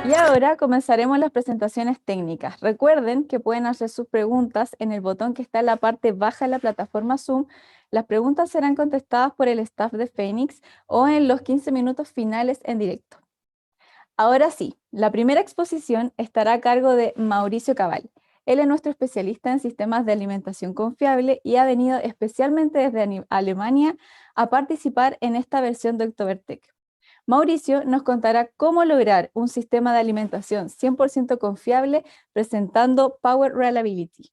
Y ahora comenzaremos las presentaciones técnicas. Recuerden que pueden hacer sus preguntas en el botón que está en la parte baja de la plataforma Zoom. Las preguntas serán contestadas por el staff de Phoenix o en los 15 minutos finales en directo. Ahora sí, la primera exposición estará a cargo de Mauricio Cabal. Él es nuestro especialista en sistemas de alimentación confiable y ha venido especialmente desde Alemania a participar en esta versión de Oktobertech. Mauricio nos contará cómo lograr un sistema de alimentación 100% confiable presentando Power Reliability.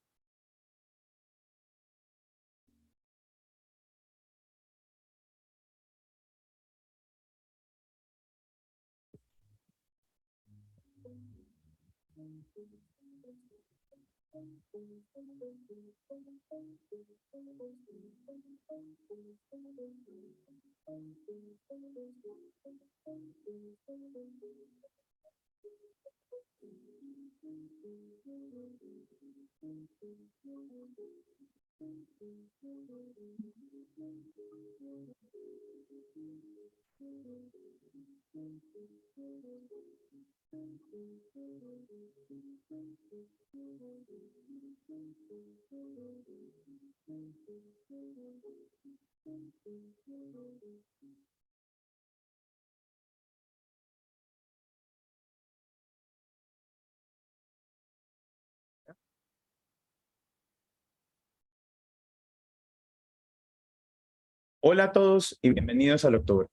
Hola a todos y bienvenidos al October.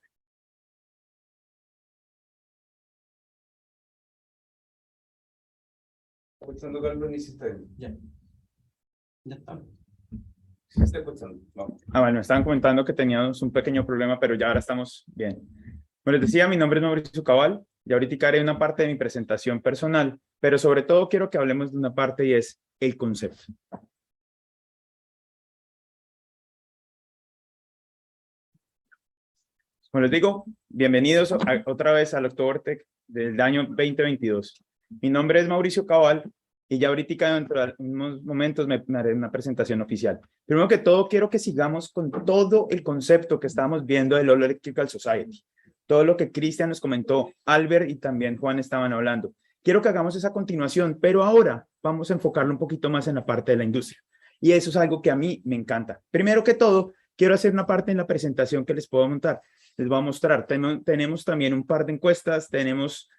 Escuchando Carlos, ni si está bien. Ya está. ¿Me está escuchando? No. Bueno, me estaban comentando que teníamos un pequeño problema, pero ya ahora estamos bien. Como les decía, mi nombre es Mauricio Cabal y ahorita haré una parte de mi presentación personal, pero sobre todo quiero que hablemos de una parte y es el concepto. Como les digo, bienvenidos otra vez al Oktobertech del año 2022. Mi nombre es Mauricio Cabal y ya ahorita dentro de unos momentos me haré una presentación oficial. Primero que todo, quiero que sigamos con todo el concepto que estábamos viendo del All Electrical Society. Todo lo que Cristian nos comentó, Albert y también Juan estaban hablando. Quiero que hagamos esa continuación, pero ahora vamos a enfocarlo un poquito más en la parte de la industria. Y eso es algo que a mí me encanta. Primero que todo, quiero hacer una parte en la presentación que les puedo montar. Les voy a mostrar. Tenemos también un par de encuestas, tenemos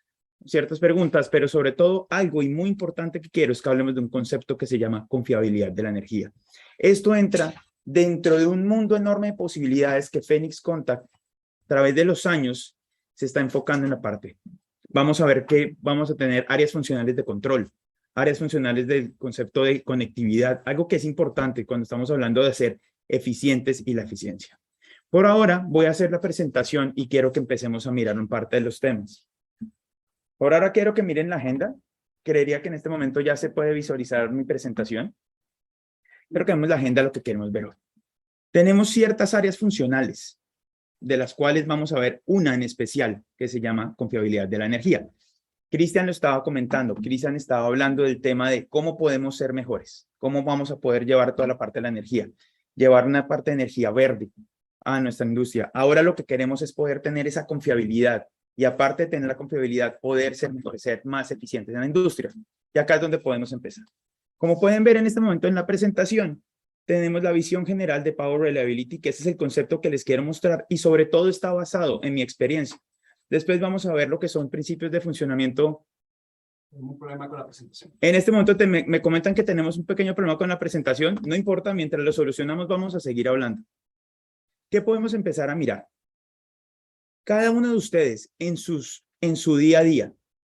ciertas preguntas, pero sobre todo algo y muy importante que quiero es que hablemos de un concepto que se llama confiabilidad de la energía. Esto entra dentro de un mundo enorme de posibilidades que Phoenix Contact a través de los años se está enfocando en la parte. Vamos a ver que vamos a tener áreas funcionales de control, áreas funcionales del concepto de conectividad, algo que es importante cuando estamos hablando de ser eficientes y la eficiencia. Por ahora voy a hacer la presentación y quiero que empecemos a mirar un parte de los temas. Por ahora quiero que miren la agenda. Creería que en este momento ya se puede visualizar mi presentación. Pero que vemos la agenda, lo que queremos ver hoy. Tenemos ciertas áreas funcionales, de las cuales vamos a ver una en especial, que se llama confiabilidad de la energía. Cristian lo estaba comentando, Cristian estaba hablando del tema de cómo podemos ser mejores, cómo vamos a poder llevar toda la parte de la energía, llevar una parte de energía verde a nuestra industria. Ahora lo que queremos es poder tener esa confiabilidad y aparte de tener la confiabilidad, poder ser más eficientes en la industria. Y acá es donde podemos empezar. Como pueden ver en este momento en la presentación, tenemos la visión general de Power Reliability, que ese es el concepto que les quiero mostrar y sobre todo está basado en mi experiencia. Después vamos a ver lo que son principios de funcionamiento. Tenemos un problema con la presentación. En este momento me comentan que tenemos un pequeño problema con la presentación. No importa, mientras lo solucionamos vamos a seguir hablando. ¿Qué podemos empezar a mirar? Cada uno de ustedes en su día a día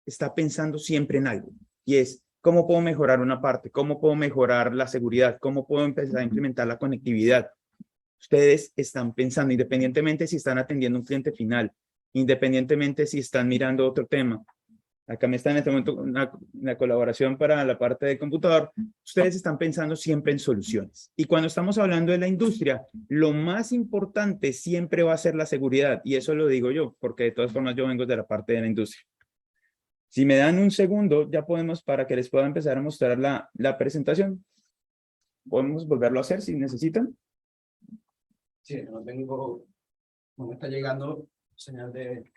está pensando siempre en algo y es cómo puedo mejorar una parte, cómo puedo mejorar la seguridad, cómo puedo empezar a implementar la conectividad. Ustedes están pensando, independientemente si están atendiendo un cliente final, independientemente si están mirando otro tema. Acá me está en este momento una colaboración para la parte del computador. Ustedes están pensando siempre en soluciones. Y cuando estamos hablando de la industria, lo más importante siempre va a ser la seguridad. Y eso lo digo yo, porque de todas formas yo vengo de la parte de la industria. Si me dan un segundo, ya podemos, para que les pueda empezar a mostrar la presentación. Podemos volverlo a hacer si necesitan. Sí, no me está llegando señal de...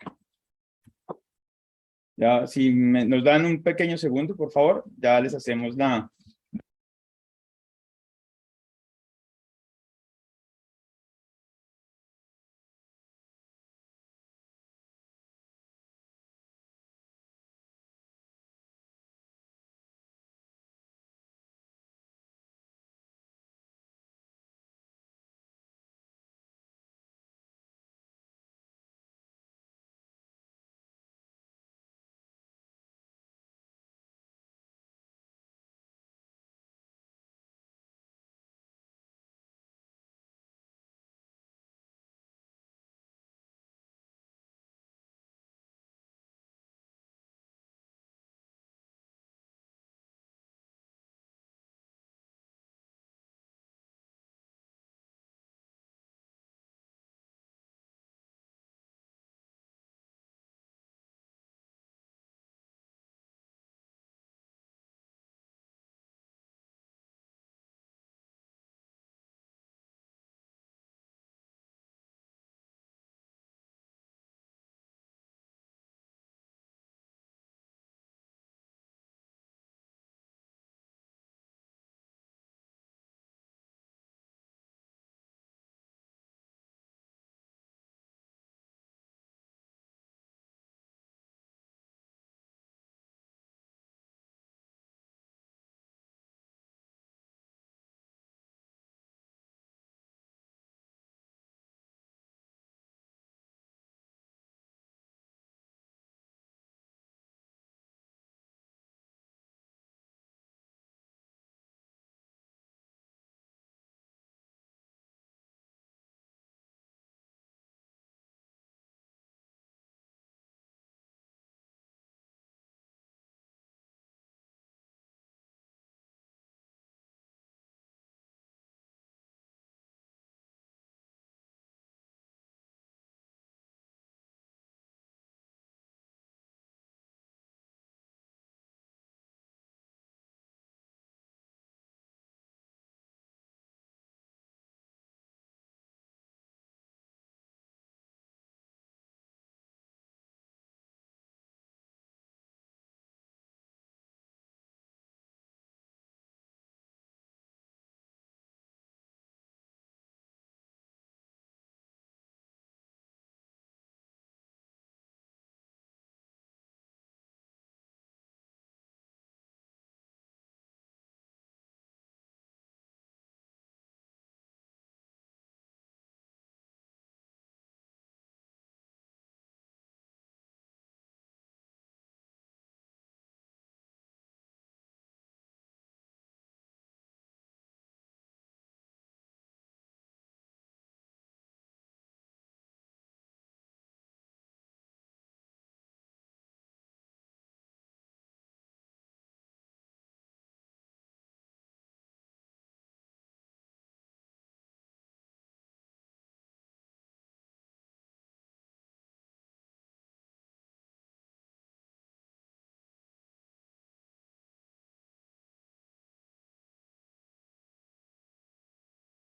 Ya, si nos dan un pequeño segundo, por favor, ya les hacemos la...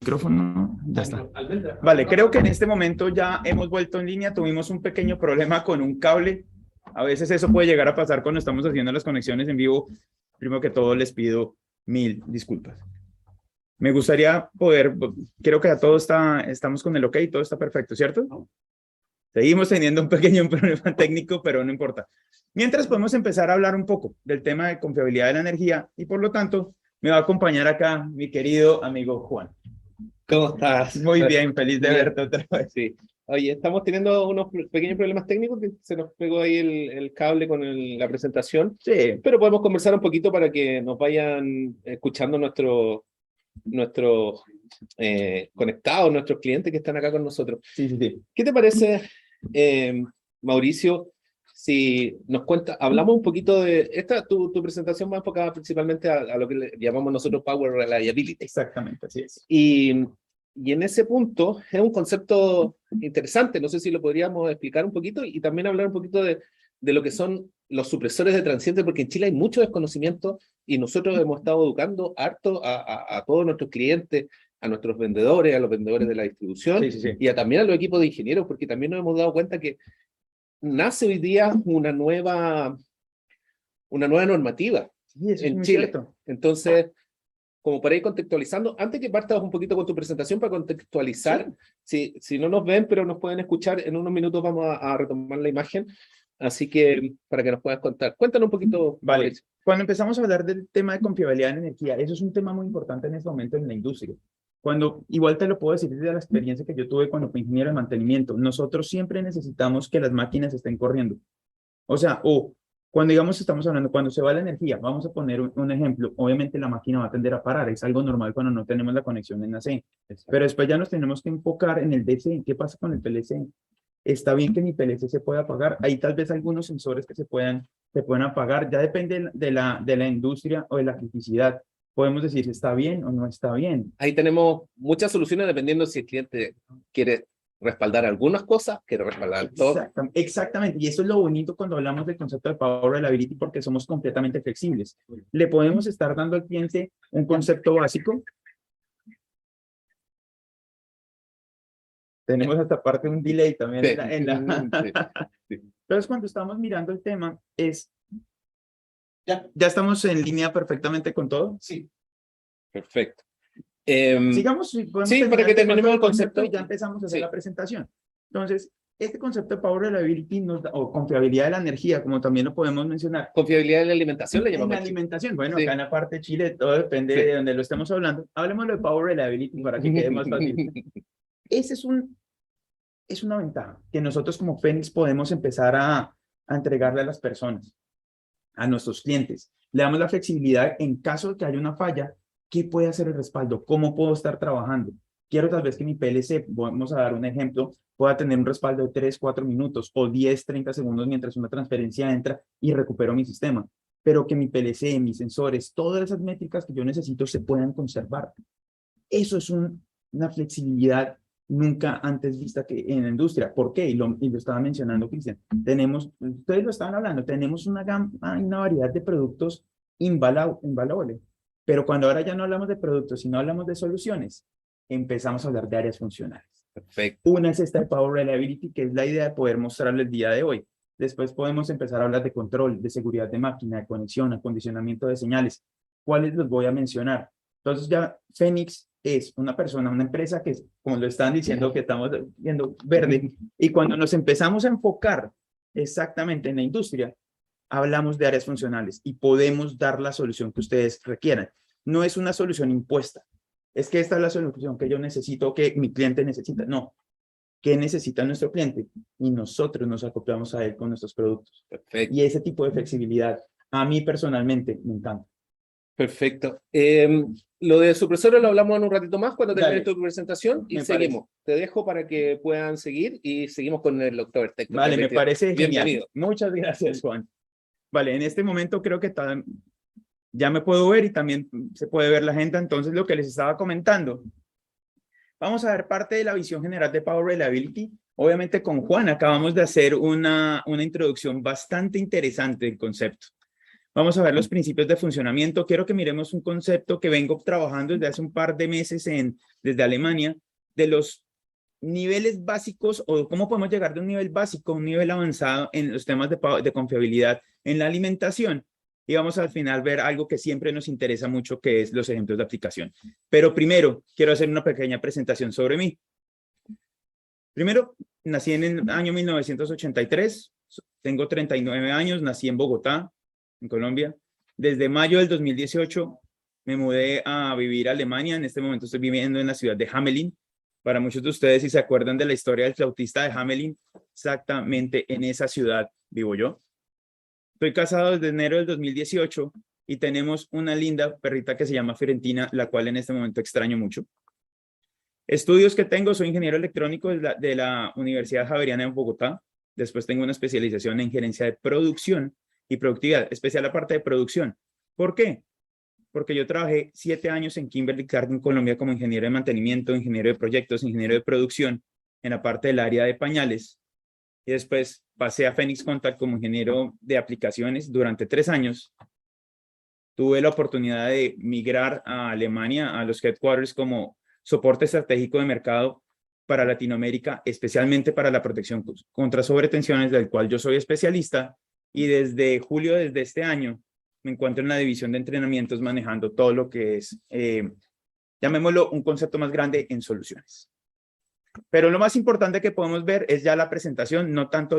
Micrófono, ya está. Vale, creo que en este momento ya hemos vuelto en línea. Tuvimos un pequeño problema con un cable. A veces eso puede llegar a pasar cuando estamos haciendo las conexiones en vivo. Primero que todo, les pido 1000 disculpas. Me gustaría poder, creo que a todo estamos con el ok, todo está perfecto, ¿cierto? Seguimos teniendo un pequeño problema técnico, pero no importa. Mientras podemos empezar a hablar un poco del tema de confiabilidad de la energía y por lo tanto me va a acompañar acá mi querido amigo Juan. ¿Cómo estás? Muy bien, feliz de Bien. verte otra vez. Sí. Oye, estamos teniendo unos pequeños problemas técnicos que se nos pegó ahí el cable con la presentación, Sí, pero podemos conversar un poquito para que nos vayan escuchando nuestros conectados, nuestros clientes que están acá con nosotros. sí. ¿Qué te parece, Mauricio, si nos cuenta, hablamos un poquito de, tu presentación va enfocada principalmente a lo que le llamamos nosotros Power Reliability. Exactamente, así es. Y en ese punto es un concepto interesante, no sé si lo podríamos explicar un poquito y también hablar un poquito de lo que son los supresores de transiente, porque en Chile hay mucho desconocimiento y nosotros hemos estado educando harto a todos nuestros clientes, a nuestros vendedores, a los vendedores de la distribución Sí. y también a los equipos de ingenieros, porque también nos hemos dado cuenta que nace hoy día una nueva normativa Sí, eso es en muy Chile. cierto. Entonces, como para ir contextualizando, antes que partas un poquito con tu presentación para contextualizar, si no nos ven, pero nos pueden escuchar, en unos minutos vamos a retomar la imagen, así que para que nos puedas contar. Cuéntanos un poquito, Vale, Mauricio. cuando empezamos a hablar del tema de confiabilidad en energía, eso es un tema muy importante en este momento en la industria. Cuando, igual te lo puedo decir desde la experiencia que yo tuve cuando fui ingeniero de mantenimiento, nosotros siempre necesitamos que las máquinas estén corriendo. O sea, cuando digamos estamos hablando, cuando se va la energía, vamos a poner un ejemplo, obviamente la máquina va a tender a parar, es algo normal cuando no tenemos la conexión en AC, pero después ya nos tenemos que enfocar en el DC, ¿qué pasa con el PLC? Está bien que mi PLC se pueda apagar, hay tal vez algunos sensores que se puedan apagar, ya depende de la industria o de la criticidad, podemos decir si está bien o no está bien. Ahí tenemos muchas soluciones dependiendo si el cliente quiere respaldar algunas cosas, quiere respaldar todo. Exactamente, y eso es lo bonito cuando hablamos del concepto de Power Reliability porque somos completamente flexibles. Le podemos estar dando al cliente un concepto básico. Tenemos hasta parte un delay también Sí. Sí. Entonces, cuando estamos mirando el tema, ¿Ya estamos en línea perfectamente con todo? Sí. Perfecto. Sigamos, podemos sí, para terminar que este terminemos el concepto y ya empezamos a hacer Sí. la presentación. Entonces, este concepto de Power Reliability o confiabilidad de la energía, como también lo podemos mencionar. Confiabilidad en la alimentación le En llamamos la aquí. alimentación, bueno, Sí. acá en la parte de Chile, todo depende Sí. de donde lo estemos hablando. Hablemos de Power Reliability para que quede más fácil. Ese es una ventaja que nosotros como Fénix podemos empezar a entregarle a las personas, a nuestros clientes. Le damos la flexibilidad en caso de que haya una falla, ¿qué puede hacer el respaldo? ¿Cómo puedo estar trabajando? Quiero tal vez que mi PLC, vamos a dar un ejemplo, pueda tener un respaldo de 3, 4 minutos o 10, 30 segundos mientras una transferencia entra y recupero mi sistema. Pero que mi PLC, mis sensores, todas esas métricas que yo necesito se puedan conservar. Eso es una flexibilidad nunca antes vista que en la industria. ¿Por qué? Y lo estaba mencionando Cristian. Ustedes lo estaban hablando, tenemos una variedad de productos invaluables. Pero cuando ahora ya no hablamos de productos, sino hablamos de soluciones, empezamos a hablar de áreas funcionales. Perfecto. Una es esta de Power Reliability, que es la idea de poder mostrarle el día de hoy. Después podemos empezar a hablar de control, de seguridad de máquina, de conexión, acondicionamiento de señales. ¿Cuáles los voy a mencionar? Entonces ya Fénix es una persona, una empresa que, como lo están diciendo, que estamos viendo verde, y cuando nos empezamos a enfocar exactamente en la industria, hablamos de áreas funcionales y podemos dar la solución que ustedes requieran. No es una solución impuesta, es que esta es la solución que yo necesito, que mi cliente necesita. No, ¿qué necesita nuestro cliente? Y nosotros nos acoplamos a él con nuestros productos. Perfecto. Y ese tipo de flexibilidad, a mí personalmente, me encanta. Perfecto. Lo de supresores lo hablamos en un ratito más cuando termine tu presentación y Me seguimos. parece. Te dejo para que puedan seguir y seguimos con el doctor Tech. Vale, me parece Bienvenido. genial. Muchas gracias, Juan. Vale, en este momento creo que ya me puedo ver y también se puede ver la agenda. Entonces, lo que les estaba comentando. Vamos a ver parte de la visión general de Power Reliability. Obviamente con Juan acabamos de hacer una introducción bastante interesante del concepto. Vamos a ver los principios de funcionamiento. Quiero que miremos un concepto que vengo trabajando desde hace un par de meses desde Alemania, de los niveles básicos o cómo podemos llegar de un nivel básico a un nivel avanzado en los temas de confiabilidad en la alimentación. Y vamos al final ver algo que siempre nos interesa mucho, que es los ejemplos de aplicación. Pero primero, quiero hacer una pequeña presentación sobre mí. Primero, nací en el año 1983, tengo 39 años, nací en Bogotá, en Colombia. Desde mayo del 2018 me mudé a vivir a Alemania. En este momento estoy viviendo en la ciudad de Hamelin. Para muchos de ustedes, si se acuerdan de la historia del flautista de Hamelin, exactamente en esa ciudad vivo yo. Estoy casado desde enero del 2018 y tenemos una linda perrita que se llama Fiorentina, la cual en este momento extraño mucho. Estudios que tengo, soy ingeniero electrónico de la Universidad Javeriana en Bogotá. Después tengo una especialización en gerencia de producción y productividad, especial la parte de producción. ¿Por qué? Porque yo trabajé 7 años en Kimberly-Clark en Colombia como ingeniero de mantenimiento, ingeniero de proyectos, ingeniero de producción en la parte del área de pañales. Y después pasé a Phoenix Contact como ingeniero de aplicaciones durante 3 años. Tuve la oportunidad de migrar a Alemania, a los headquarters como soporte estratégico de mercado para Latinoamérica, especialmente para la protección contra sobretensiones, del cual yo soy especialista, y desde julio de este año me encuentro en la división de entrenamientos manejando todo lo que es, llamémoslo, un concepto más grande en soluciones. Pero lo más importante que podemos ver es ya la presentación, no tanto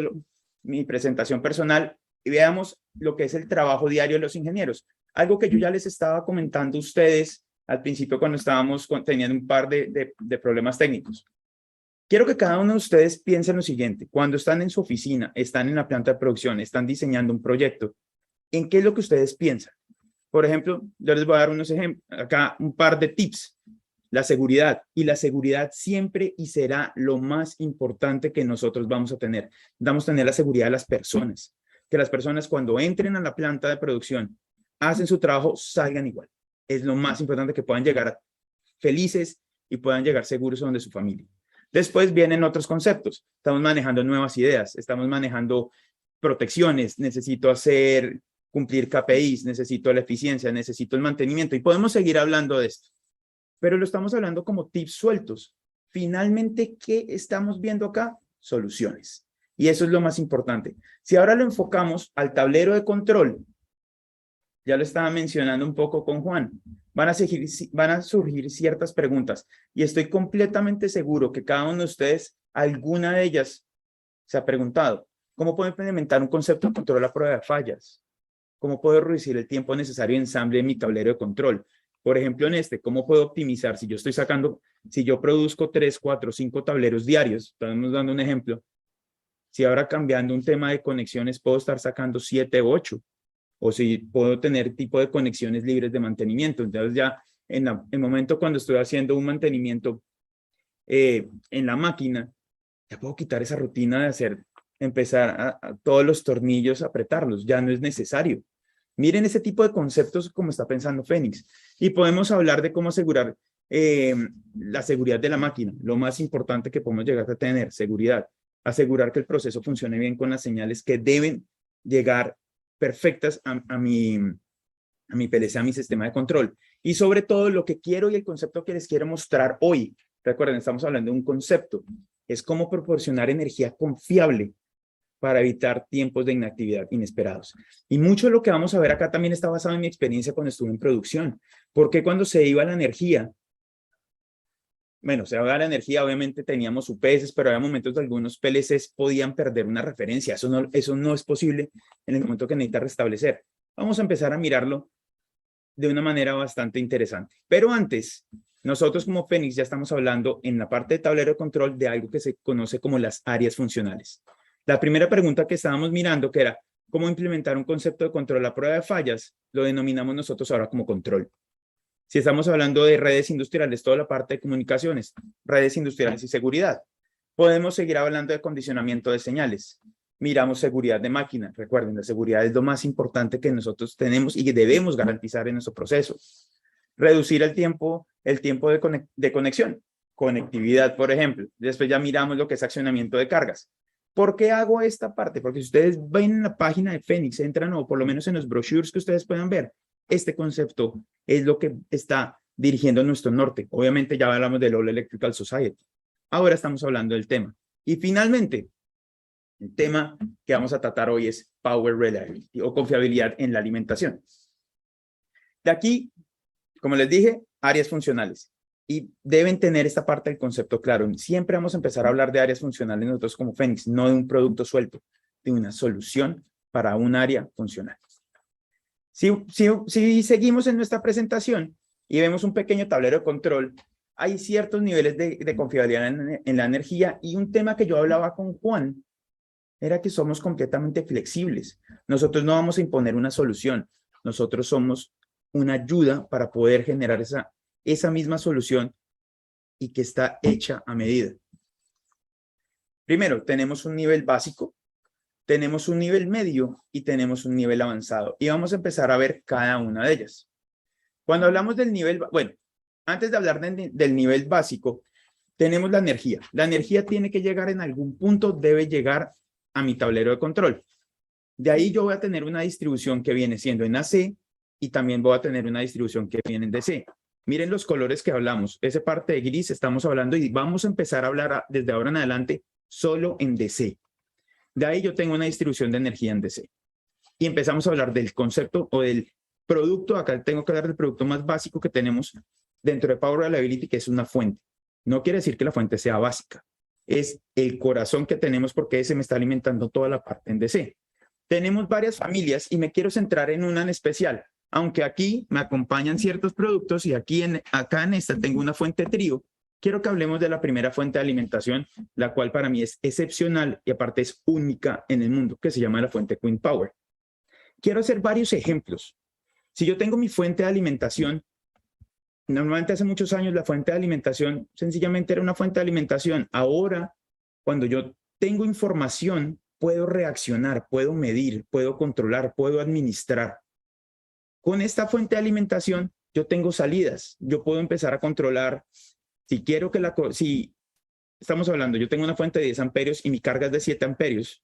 mi presentación personal, y veamos lo que es el trabajo diario de los ingenieros. Algo que yo ya les estaba comentando a ustedes al principio cuando estábamos teniendo un par de problemas técnicos. Quiero que cada uno de ustedes piense en lo siguiente. Cuando están en su oficina, están en la planta de producción, están diseñando un proyecto, ¿en qué es lo que ustedes piensan? Por ejemplo, yo les voy a dar unos ejemplos, acá un par de tips. La seguridad, y la seguridad siempre y será lo más importante que nosotros vamos a tener. Vamos a tener la seguridad de las personas, que las personas cuando entren a la planta de producción, hacen su trabajo, salgan igual. Es lo más importante, que puedan llegar felices y puedan llegar seguros a donde su familia. Después vienen otros conceptos. Estamos manejando nuevas ideas, estamos manejando protecciones, necesito cumplir KPIs, necesito la eficiencia, necesito el mantenimiento, y podemos seguir hablando de esto. Pero lo estamos hablando como tips sueltos. Finalmente, ¿qué estamos viendo acá? Soluciones. Y eso es lo más importante. Si ahora lo enfocamos al tablero de control, ya lo estaba mencionando un poco con Juan, van a surgir ciertas preguntas, y estoy completamente seguro que cada uno de ustedes, alguna de ellas se ha preguntado: ¿cómo puedo implementar un concepto de control a prueba de fallas? ¿Cómo puedo reducir el tiempo necesario de ensamble de mi tablero de control? Por ejemplo, ¿cómo puedo optimizar? Si yo produzco 3, 4, 5 tableros diarios, estamos dando un ejemplo, si ahora cambiando un tema de conexiones puedo estar sacando 7, 8, o si puedo tener tipo de conexiones libres de mantenimiento. Entonces ya en el momento cuando estoy haciendo un mantenimiento en la máquina, ya puedo quitar esa rutina de empezar a todos los tornillos, apretarlos, ya no es necesario. Miren ese tipo de conceptos como está pensando Fénix. Y podemos hablar de cómo asegurar la seguridad de la máquina. Lo más importante que podemos llegar a tener, seguridad. Asegurar que el proceso funcione bien con las señales que deben llegar perfectas a mi PLC, a mi sistema de control. Y sobre todo lo que quiero y el concepto que les quiero mostrar hoy. Recuerden, estamos hablando de un concepto. Es cómo proporcionar energía confiable para evitar tiempos de inactividad inesperados. Y mucho de lo que vamos a ver acá también está basado en mi experiencia cuando estuve en producción. Porque cuando se iba la energía, se iba la energía, obviamente teníamos UPS, pero había momentos de algunos PLCs podían perder una referencia. Eso no es posible en el momento que necesita restablecer. Vamos a empezar a mirarlo de una manera bastante interesante. Pero antes, nosotros como Fénix ya estamos hablando en la parte de tablero de control de algo que se conoce como las áreas funcionales. La primera pregunta que estábamos mirando, que era cómo implementar un concepto de control a prueba de fallas, lo denominamos nosotros ahora como control. Si estamos hablando de redes industriales, toda la parte de comunicaciones, redes industriales y seguridad. Podemos seguir hablando de condicionamiento de señales. Miramos seguridad de máquina. Recuerden, la seguridad es lo más importante que nosotros tenemos y que debemos garantizar en nuestro proceso. Reducir el tiempo de conexión. Conectividad, por ejemplo. Después ya miramos lo que es accionamiento de cargas. ¿Por qué hago esta parte? Porque si ustedes ven en la página de Fénix, entran o por lo menos en los brochures que ustedes puedan ver, este concepto es lo que está dirigiendo nuestro norte. Obviamente ya hablamos del All Electrical Society. Ahora estamos hablando del tema. Y finalmente, el tema que vamos a tratar hoy es Power Reliability o confiabilidad en la alimentación. De aquí, como les dije, áreas funcionales. Y deben tener esta parte del concepto claro. Siempre vamos a empezar a hablar de áreas funcionales nosotros como Fénix, no de un producto suelto, de una solución para un área funcional. Si seguimos en nuestra presentación y vemos un pequeño tablero de control, hay ciertos niveles de confiabilidad en la energía, y un tema que yo hablaba con Juan era que somos completamente flexibles. Nosotros no vamos a imponer una solución, nosotros somos una ayuda para poder generar esa misma solución y que está hecha a medida. Primero, tenemos un nivel básico, tenemos un nivel medio y tenemos un nivel avanzado. Y vamos a empezar a ver cada una de ellas. Cuando hablamos del nivel, antes de hablar del nivel básico, tenemos la energía. La energía tiene que llegar en algún punto, debe llegar a mi tablero de control. De ahí yo voy a tener una distribución que viene siendo en AC y también voy a tener una distribución que viene en DC. Miren los colores que hablamos. Esa parte de gris estamos hablando y vamos a empezar a hablar desde ahora en adelante solo en DC. De ahí yo tengo una distribución de energía en DC. Y empezamos a hablar del concepto o del producto. Acá tengo que hablar del producto más básico que tenemos dentro de Power Reliability, que es una fuente. No quiere decir que la fuente sea básica. Es el corazón que tenemos porque ese me está alimentando toda la parte en DC. Tenemos varias familias y me quiero centrar en una en especial. Aunque aquí me acompañan ciertos productos y acá en esta tengo una fuente trío, quiero que hablemos de la primera fuente de alimentación, la cual para mí es excepcional y aparte es única en el mundo, que se llama la fuente Queen Power. Quiero hacer varios ejemplos. Si yo tengo mi fuente de alimentación, normalmente hace muchos años la fuente de alimentación sencillamente era una fuente de alimentación. Ahora, cuando yo tengo información, puedo reaccionar, puedo medir, puedo controlar, puedo administrar. Con esta fuente de alimentación, yo tengo salidas. Yo puedo empezar a controlar. Si quiero que si estamos hablando, yo tengo una fuente de 10 amperios y mi carga es de 7 amperios,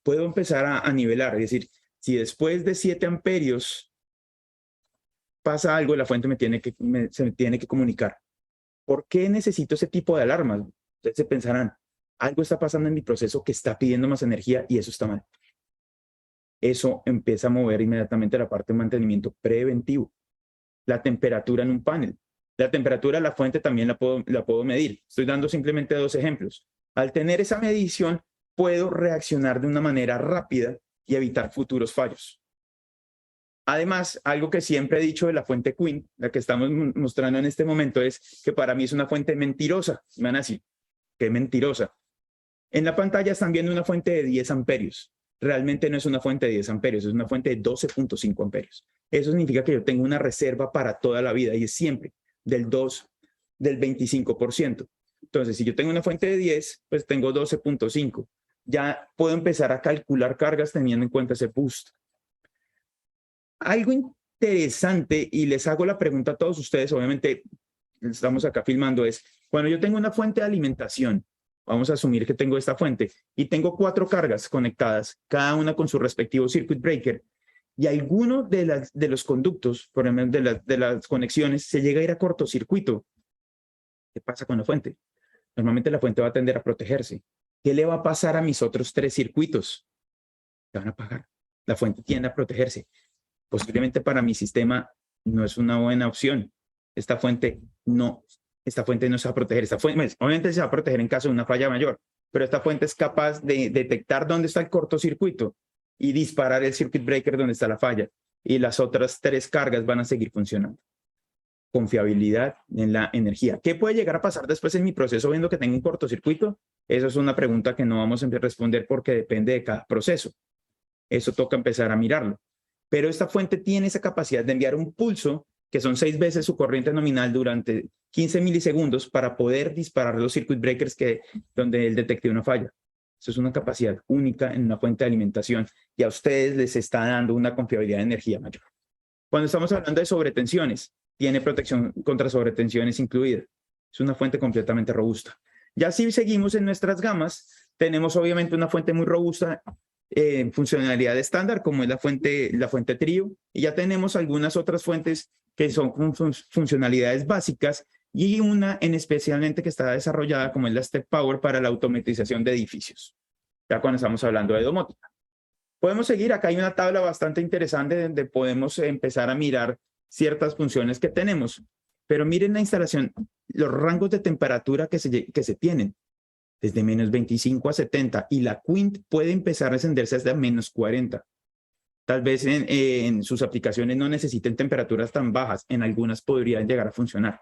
puedo empezar a nivelar. Es decir, si después de 7 amperios pasa algo, la fuente se me tiene que comunicar. ¿Por qué necesito ese tipo de alarmas? Ustedes se pensarán, algo está pasando en mi proceso que está pidiendo más energía y eso está mal. Eso empieza a mover inmediatamente la parte de mantenimiento preventivo. La temperatura en un panel. La temperatura de la fuente también la puedo medir. Estoy dando simplemente 2 ejemplos. Al tener esa medición, puedo reaccionar de una manera rápida y evitar futuros fallos. Además, algo que siempre he dicho de la fuente Queen, la que estamos mostrando en este momento, es que para mí es una fuente mentirosa. Me van a decir, ¿qué mentirosa? En la pantalla están viendo una fuente de 10 amperios. Realmente no es una fuente de 10 amperios, es una fuente de 12.5 amperios. Eso significa que yo tengo una reserva para toda la vida y es siempre del 25%. Entonces, si yo tengo una fuente de 10, pues tengo 12.5. Ya puedo empezar a calcular cargas teniendo en cuenta ese boost. Algo interesante, y les hago la pregunta a todos ustedes, obviamente estamos acá filmando, es cuando yo tengo una fuente de alimentación, vamos a asumir que tengo esta fuente y tengo 4 cargas conectadas, cada una con su respectivo circuit breaker, y alguno de los conductos, por ejemplo, de las conexiones, se llega a ir a cortocircuito. ¿Qué pasa con la fuente? Normalmente la fuente va a tender a protegerse. ¿Qué le va a pasar a mis otros 3 circuitos? Se van a apagar. La fuente tiende a protegerse. Posiblemente para mi sistema no es una buena opción. Esta fuente no se va a proteger. Obviamente se va a proteger en caso de una falla mayor, pero esta fuente es capaz de detectar dónde está el cortocircuito y disparar el circuit breaker donde está la falla. Y las otras 3 cargas van a seguir funcionando. Confiabilidad en la energía. ¿Qué puede llegar a pasar después en mi proceso viendo que tengo un cortocircuito? Eso es una pregunta que no vamos a responder porque depende de cada proceso. Eso toca empezar a mirarlo. Pero esta fuente tiene esa capacidad de enviar un pulso, que son 6 veces su corriente nominal durante 15 milisegundos para poder disparar los circuit breakers donde él detecte una falla. Eso es una capacidad única en una fuente de alimentación y a ustedes les está dando una confiabilidad de energía mayor. Cuando estamos hablando de sobretensiones, tiene protección contra sobretensiones incluida. Es una fuente completamente robusta. Ya si seguimos en nuestras gamas, tenemos obviamente una fuente muy robusta en funcionalidad estándar, como es la fuente trío, y ya tenemos algunas otras fuentes que son funcionalidades básicas y una en especialmente que está desarrollada como es la Step Power para la automatización de edificios. Ya cuando estamos hablando de domótica. Podemos seguir, acá hay una tabla bastante interesante donde podemos empezar a mirar ciertas funciones que tenemos, pero miren la instalación, los rangos de temperatura que se tienen, desde menos 25 a 70, y la Quint puede empezar a encenderse hasta menos 40. Tal vez en sus aplicaciones no necesiten temperaturas tan bajas, en algunas podrían llegar a funcionar.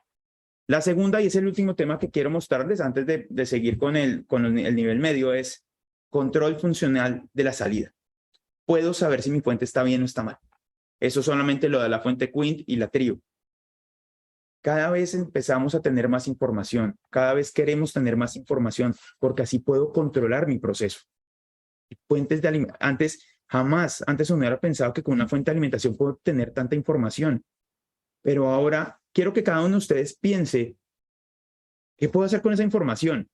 La segunda, y es el último tema que quiero mostrarles antes de seguir con el nivel medio, es control funcional de la salida. Puedo saber si mi fuente está bien o está mal. Eso solamente lo da la fuente Quint y la trío. Cada vez empezamos a tener más información, cada vez queremos tener más información, porque así puedo controlar mi proceso. Fuentes de alimentación, antes uno hubiera pensado que con una fuente de alimentación puedo tener tanta información, pero ahora quiero que cada uno de ustedes piense, ¿qué puedo hacer con esa información?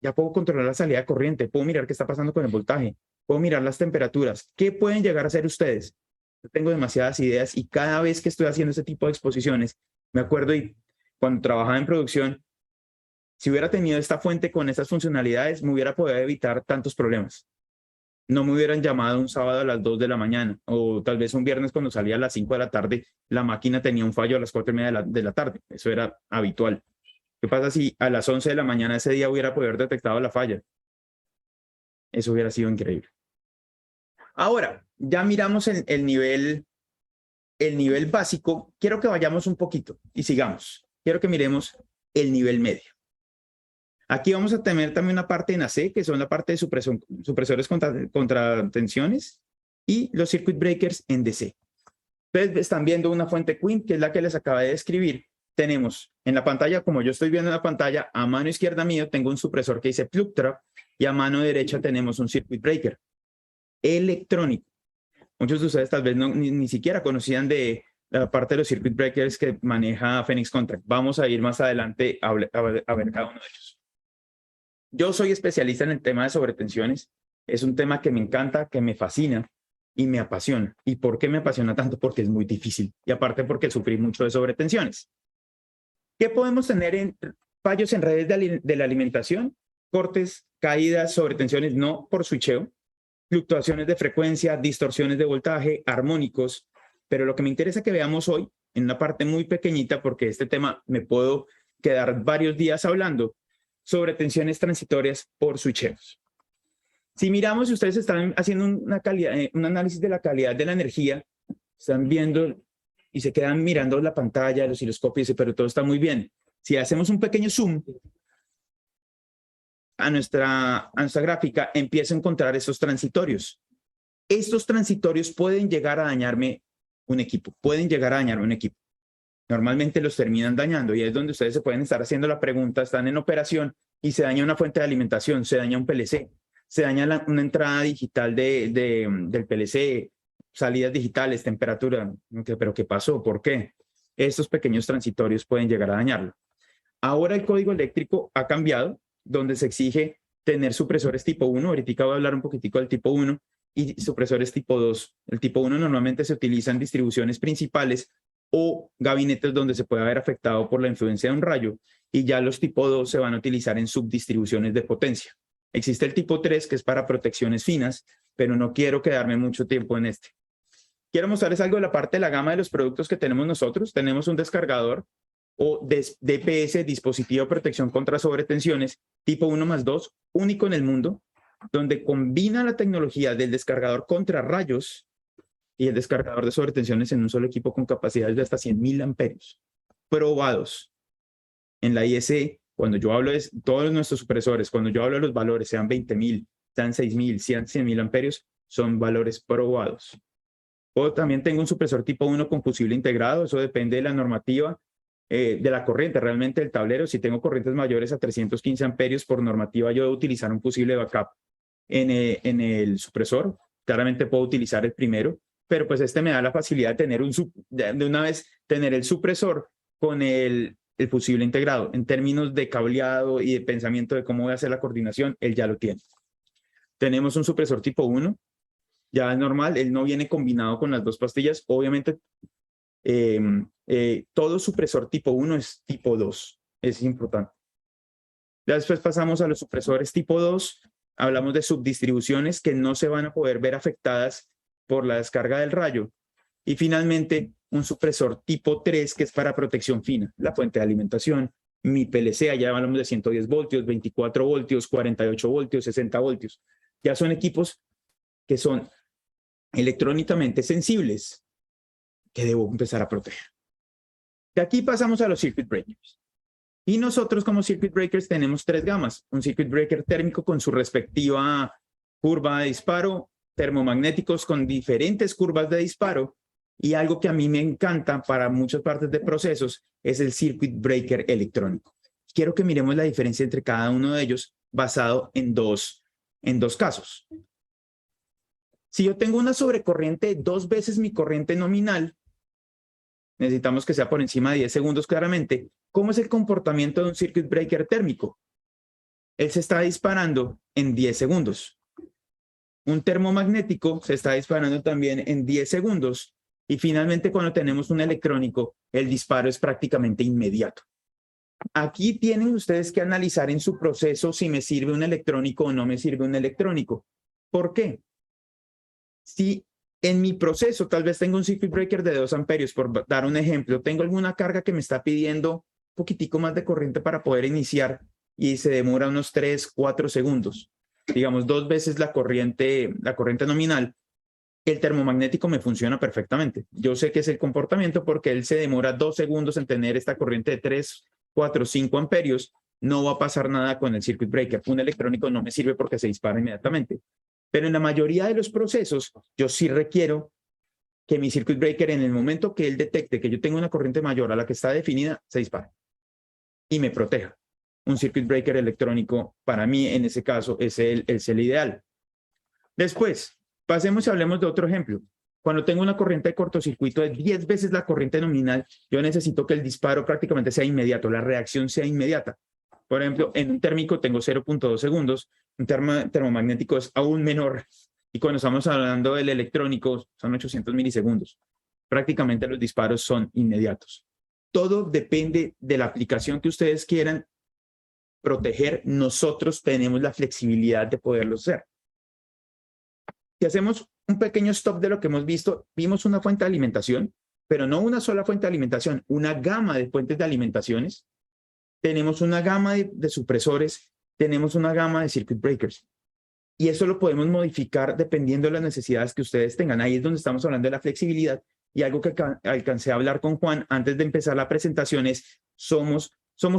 Ya puedo controlar la salida de corriente, puedo mirar qué está pasando con el voltaje, puedo mirar las temperaturas. ¿Qué pueden llegar a hacer ustedes? Yo tengo demasiadas ideas y cada vez que estoy haciendo este tipo de exposiciones, Me acuerdo y cuando trabajaba en producción, si hubiera tenido esta fuente con estas funcionalidades, me hubiera podido evitar tantos problemas. No me hubieran llamado un sábado a las 2 de la mañana o tal vez un viernes cuando salía a las 5 de la tarde, la máquina tenía un fallo a las 4:30 de la tarde. Eso era habitual. ¿Qué pasa si a las 11 de la mañana ese día hubiera podido haber detectado la falla? Eso hubiera sido increíble. Ahora, ya miramos el nivel básico. Quiero que vayamos un poquito y sigamos. Quiero que miremos el nivel medio. Aquí vamos a tener también una parte en AC, que son la parte de supresores contra tensiones, y los circuit breakers en DC. Ustedes están viendo una fuente Quint, que es la que les acabé de describir. Tenemos en la pantalla, como yo estoy viendo en la pantalla, a mano izquierda mío tengo un supresor que dice plug trap, y a mano derecha tenemos un circuit breaker electrónico. Muchos de ustedes tal vez ni siquiera conocían de la parte de los circuit breakers que maneja Phoenix Contract. Vamos a ir más adelante a ver cada uno de ellos. Yo soy especialista en el tema de sobretensiones. Es un tema que me encanta, que me fascina y me apasiona. ¿Y por qué me apasiona tanto? Porque es muy difícil. Y aparte porque sufrí mucho de sobretensiones. ¿Qué podemos tener en fallos en redes de la alimentación? Cortes, caídas, sobretensiones, no por switcheo. Fluctuaciones de frecuencia, distorsiones de voltaje, armónicos. Pero lo que me interesa que veamos hoy, en una parte muy pequeñita, porque este tema me puedo quedar varios días hablando, sobre tensiones transitorias por switcheos. Si miramos, si ustedes están haciendo un análisis de la calidad de la energía, están viendo y se quedan mirando la pantalla, el osciloscopio y dicen, pero todo está muy bien. Si hacemos un pequeño zoom a nuestra gráfica, empieza a encontrar estos transitorios. Estos transitorios pueden llegar a dañarme un equipo, Normalmente los terminan dañando y es donde ustedes se pueden estar haciendo la pregunta, están en operación y se daña una fuente de alimentación, se daña un PLC, se daña una entrada digital del PLC, salidas digitales, temperatura. ¿Pero qué pasó? ¿Por qué? Estos pequeños transitorios pueden llegar a dañarlo. Ahora el código eléctrico ha cambiado, donde se exige tener supresores tipo 1. Ahorita voy a hablar un poquitico del tipo 1 y supresores tipo 2. El tipo 1 normalmente se utiliza en distribuciones principales o gabinetes donde se puede haber afectado por la influencia de un rayo, y ya los tipo 2 se van a utilizar en subdistribuciones de potencia. Existe el tipo 3 que es para protecciones finas, pero no quiero quedarme mucho tiempo en este. Quiero mostrarles algo de la parte de la gama de los productos que tenemos nosotros. Tenemos un descargador o DPS, dispositivo de protección contra sobretensiones, tipo 1+2, único en el mundo, donde combina la tecnología del descargador contra rayos y el descargador de sobretensiones en un solo equipo con capacidades de hasta 100.000 amperios, probados en la ISE. Cuando yo hablo de todos nuestros supresores, cuando yo hablo de los valores, sean 20.000, sean 6.000, sean 100.000 amperios, son valores probados. O también tengo un supresor tipo 1 con fusible integrado, eso depende de la normativa de la corriente, realmente el tablero. Si tengo corrientes mayores a 315 amperios por normativa, yo debo utilizar un fusible backup en el supresor. Claramente puedo utilizar el primero, pero pues este me da la facilidad de tener de una vez tener el supresor con el fusible integrado. En términos de cableado y de pensamiento de cómo voy a hacer la coordinación, él ya lo tiene. Tenemos un supresor tipo 1, ya es normal, él no viene combinado con las dos pastillas. Obviamente, todo supresor tipo 1 es tipo 2, es importante. Ya después pasamos a los supresores tipo 2, hablamos de subdistribuciones que no se van a poder ver afectadas por la descarga del rayo. Y finalmente, un supresor tipo 3 que es para protección fina, la fuente de alimentación, mi PLC, allá hablamos de 110 voltios, 24 voltios, 48 voltios, 60 voltios. Ya son equipos que son electrónicamente sensibles que debo empezar a proteger. De aquí pasamos a los circuit breakers. Y nosotros como circuit breakers tenemos 3 gamas. Un circuit breaker térmico con su respectiva curva de disparo, termomagnéticos con diferentes curvas de disparo, y algo que a mí me encanta para muchas partes de procesos es el circuit breaker electrónico. Quiero que miremos la diferencia entre cada uno de ellos basado en dos casos. Si yo tengo una sobrecorriente 2 veces mi corriente nominal, necesitamos que sea por encima de 10 segundos claramente. ¿Cómo es el comportamiento de un circuit breaker térmico? Él se está disparando en 10 segundos. Un termomagnético se está disparando también en 10 segundos Y finalmente, cuando tenemos un electrónico, el disparo es prácticamente inmediato. Aquí tienen ustedes que analizar en su proceso si me sirve un electrónico o no me sirve un electrónico. ¿Por qué? Si en mi proceso tal vez tengo un circuit breaker de 2 amperios, por dar un ejemplo, tengo alguna carga que me está pidiendo un poquitico más de corriente para poder iniciar y se demora unos 3, 4 segundos, digamos 2 veces la corriente nominal, el termomagnético me funciona perfectamente. Yo sé que es el comportamiento porque él se demora 2 segundos en tener esta corriente de 3, 4, 5 amperios. No va a pasar nada con el circuit breaker. Un electrónico no me sirve porque se dispara inmediatamente. Pero en la mayoría de los procesos, yo sí requiero que mi circuit breaker, en el momento que él detecte que yo tengo una corriente mayor a la que está definida, se dispare y me proteja. Un circuit breaker electrónico, para mí, en ese caso, es el ideal. Después, pasemos y hablemos de otro ejemplo. Cuando tengo una corriente de cortocircuito de 10 veces la corriente nominal, yo necesito que el disparo prácticamente sea inmediato, la reacción sea inmediata. Por ejemplo, en un térmico tengo 0.2 segundos, un termomagnético es aún menor, y cuando estamos hablando del electrónico son 800 milisegundos. Prácticamente los disparos son inmediatos. Todo depende de la aplicación que ustedes quieran proteger. Nosotros tenemos la flexibilidad de poderlo hacer. Si hacemos un pequeño stop de lo que hemos visto, vimos una fuente de alimentación, pero no una sola fuente de alimentación, una gama de fuentes de alimentaciones. Tenemos una gama de supresores, tenemos una gama de circuit breakers. Y eso lo podemos modificar dependiendo de las necesidades que ustedes tengan. Ahí es donde estamos hablando de la flexibilidad. Y algo que alcancé a hablar con Juan antes de empezar la presentación es, somos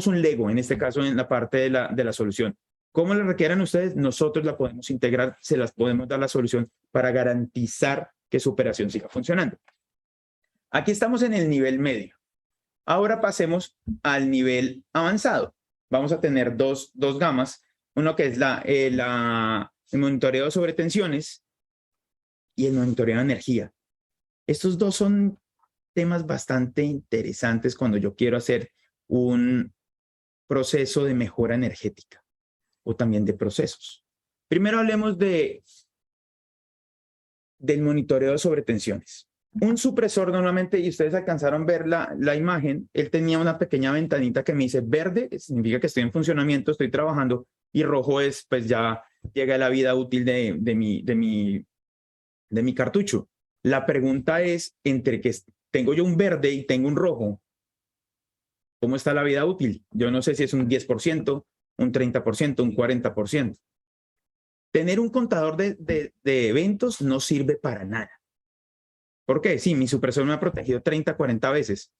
un Lego, en este caso en la parte de la solución. ¿Cómo la requieran ustedes? Nosotros la podemos integrar, se las podemos dar la solución para garantizar que su operación siga funcionando. Aquí estamos en el nivel medio. Ahora pasemos al nivel avanzado. Vamos a tener dos gamas. Uno que es el monitoreo de sobretensiones y el monitoreo de energía. Estos dos son temas bastante interesantes cuando yo quiero hacer un proceso de mejora energética o también de procesos. Primero hablemos del monitoreo de sobretensiones. Un supresor normalmente, y ustedes alcanzaron a ver la imagen, él tenía una pequeña ventanita que me dice verde, significa que estoy en funcionamiento, estoy trabajando, y rojo es, pues ya llega la vida útil de mi cartucho. La pregunta es, entre que tengo yo un verde y tengo un rojo, ¿cómo está la vida útil? Yo no sé si es un 10%, un 30%, un 40%. Tener un contador de eventos no sirve para nada. ¿Por qué? Sí, mi supresor me ha protegido 30, 40 veces.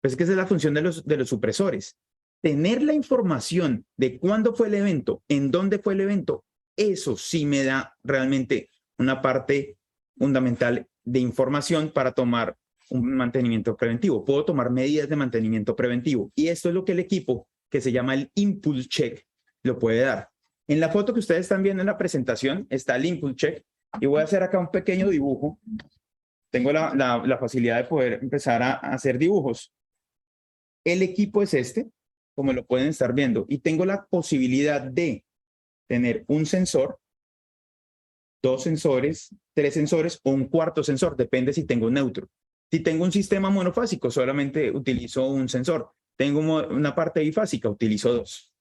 Pues es que esa es la función de los supresores. Tener la información de cuándo fue el evento, en dónde fue el evento, eso sí me da realmente una parte fundamental de información para tomar un mantenimiento preventivo. Puedo tomar medidas de mantenimiento preventivo. Y esto es lo que el equipo, que se llama el Impulse Check, lo puede dar. En la foto que ustedes están viendo en la presentación está el Impulse Check. Y voy a hacer acá un pequeño dibujo. Tengo la facilidad de poder empezar a hacer dibujos. El equipo es este, como lo pueden estar viendo, y tengo la posibilidad de tener un sensor, 2 sensores, 3 sensores o un cuarto sensor, depende si tengo un neutro. Si tengo un sistema monofásico, solamente utilizo un sensor. Tengo una parte bifásica, utilizo 2.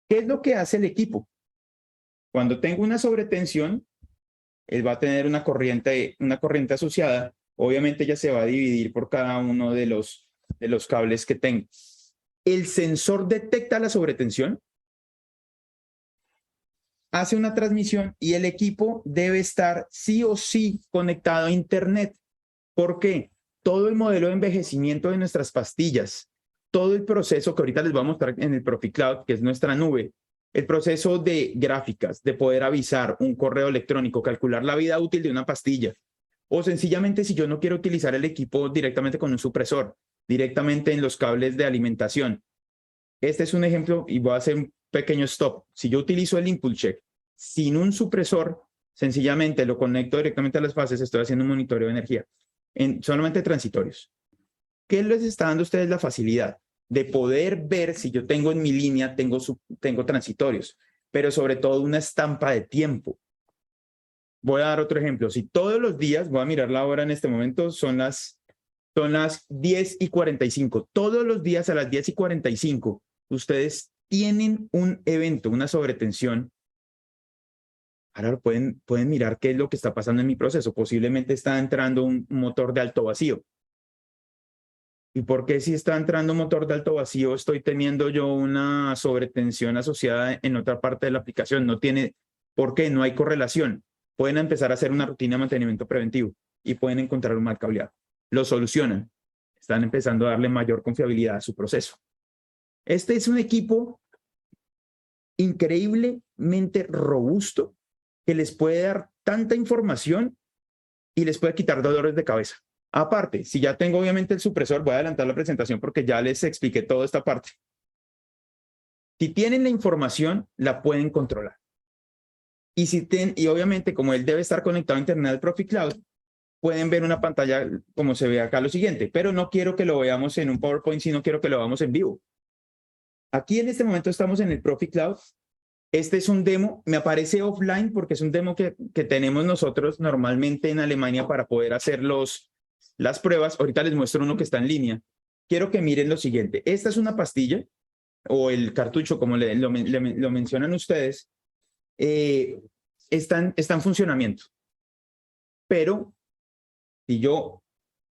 ¿Qué es lo que hace el equipo? Cuando tengo una sobretensión, él va a tener una corriente asociada. Obviamente ya se va a dividir por cada uno de los cables que tengo. El sensor detecta la sobretensión, hace una transmisión y el equipo debe estar sí o sí conectado a Internet. ¿Por qué? Todo el modelo de envejecimiento de nuestras pastillas, todo el proceso que ahorita les voy a mostrar en el ProfiCloud, que es nuestra nube, el proceso de gráficas, de poder avisar un correo electrónico, calcular la vida útil de una pastilla, o sencillamente si yo no quiero utilizar el equipo directamente con un supresor, directamente en los cables de alimentación. Este es un ejemplo y voy a hacer un pequeño stop. Si yo utilizo el Impulse Check sin un supresor, sencillamente lo conecto directamente a las fases, estoy haciendo un monitoreo de energía, solamente transitorios. ¿Qué les está dando a ustedes la facilidad? De poder ver si yo tengo en mi línea, tengo transitorios, pero sobre todo una estampa de tiempo. Voy a dar otro ejemplo. Si todos los días, voy a mirar la hora en este momento, son las 10:45. Todos los días a las 10:45, ustedes tienen un evento, una sobretensión. Ahora pueden mirar qué es lo que está pasando en mi proceso. Posiblemente está entrando un motor de alto vacío. ¿Y por qué si está entrando un motor de alto vacío estoy teniendo yo una sobretensión asociada en otra parte de la aplicación? No tiene, ¿por qué? No hay correlación. Pueden empezar a hacer una rutina de mantenimiento preventivo y pueden encontrar un mal cableado. Lo solucionan. Están empezando a darle mayor confiabilidad a su proceso. Este es un equipo increíblemente robusto que les puede dar tanta información y les puede quitar dolores de cabeza. Aparte, si ya tengo obviamente el supresor, voy a adelantar la presentación porque ya les expliqué toda esta parte. Si tienen la información, la pueden controlar. Y obviamente, como él debe estar conectado a Internet al Profi Cloud, pueden ver una pantalla como se ve acá lo siguiente, pero no quiero que lo veamos en un PowerPoint, sino quiero que lo veamos en vivo. Aquí en este momento estamos en el Profi Cloud. Este es un demo, me aparece offline porque es un demo que tenemos nosotros normalmente en Alemania para poder hacer las pruebas. Ahorita les muestro uno que está en línea. Quiero que miren lo siguiente. Esta es una pastilla o el cartucho, como lo mencionan ustedes, está en funcionamiento. Pero si yo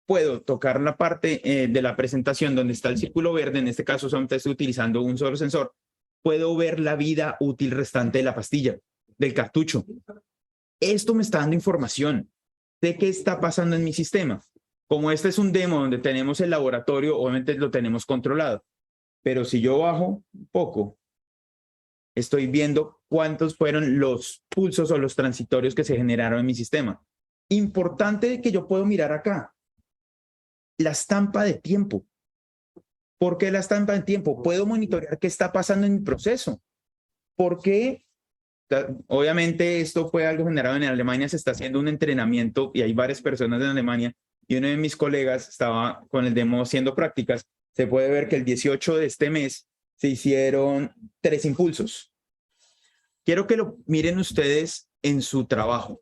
puedo tocar la parte de la presentación donde está el círculo verde, en este caso solamente estoy utilizando un solo sensor, puedo ver la vida útil restante de la pastilla, del cartucho. Esto me está dando información de qué está pasando en mi sistema. Como este es un demo donde tenemos el laboratorio, obviamente lo tenemos controlado. Pero si yo bajo un poco, estoy viendo cuántos fueron los pulsos o los transitorios que se generaron en mi sistema. Importante que yo puedo mirar acá. La estampa de tiempo. ¿Por qué la estampa de tiempo? Puedo monitorear qué está pasando en mi proceso. Porque obviamente esto fue algo generado en Alemania, se está haciendo un entrenamiento y hay varias personas en Alemania y uno de mis colegas estaba con el demo haciendo prácticas. Se puede ver que el 18 de este mes se hicieron 3 impulsos. Quiero que lo miren ustedes en su trabajo.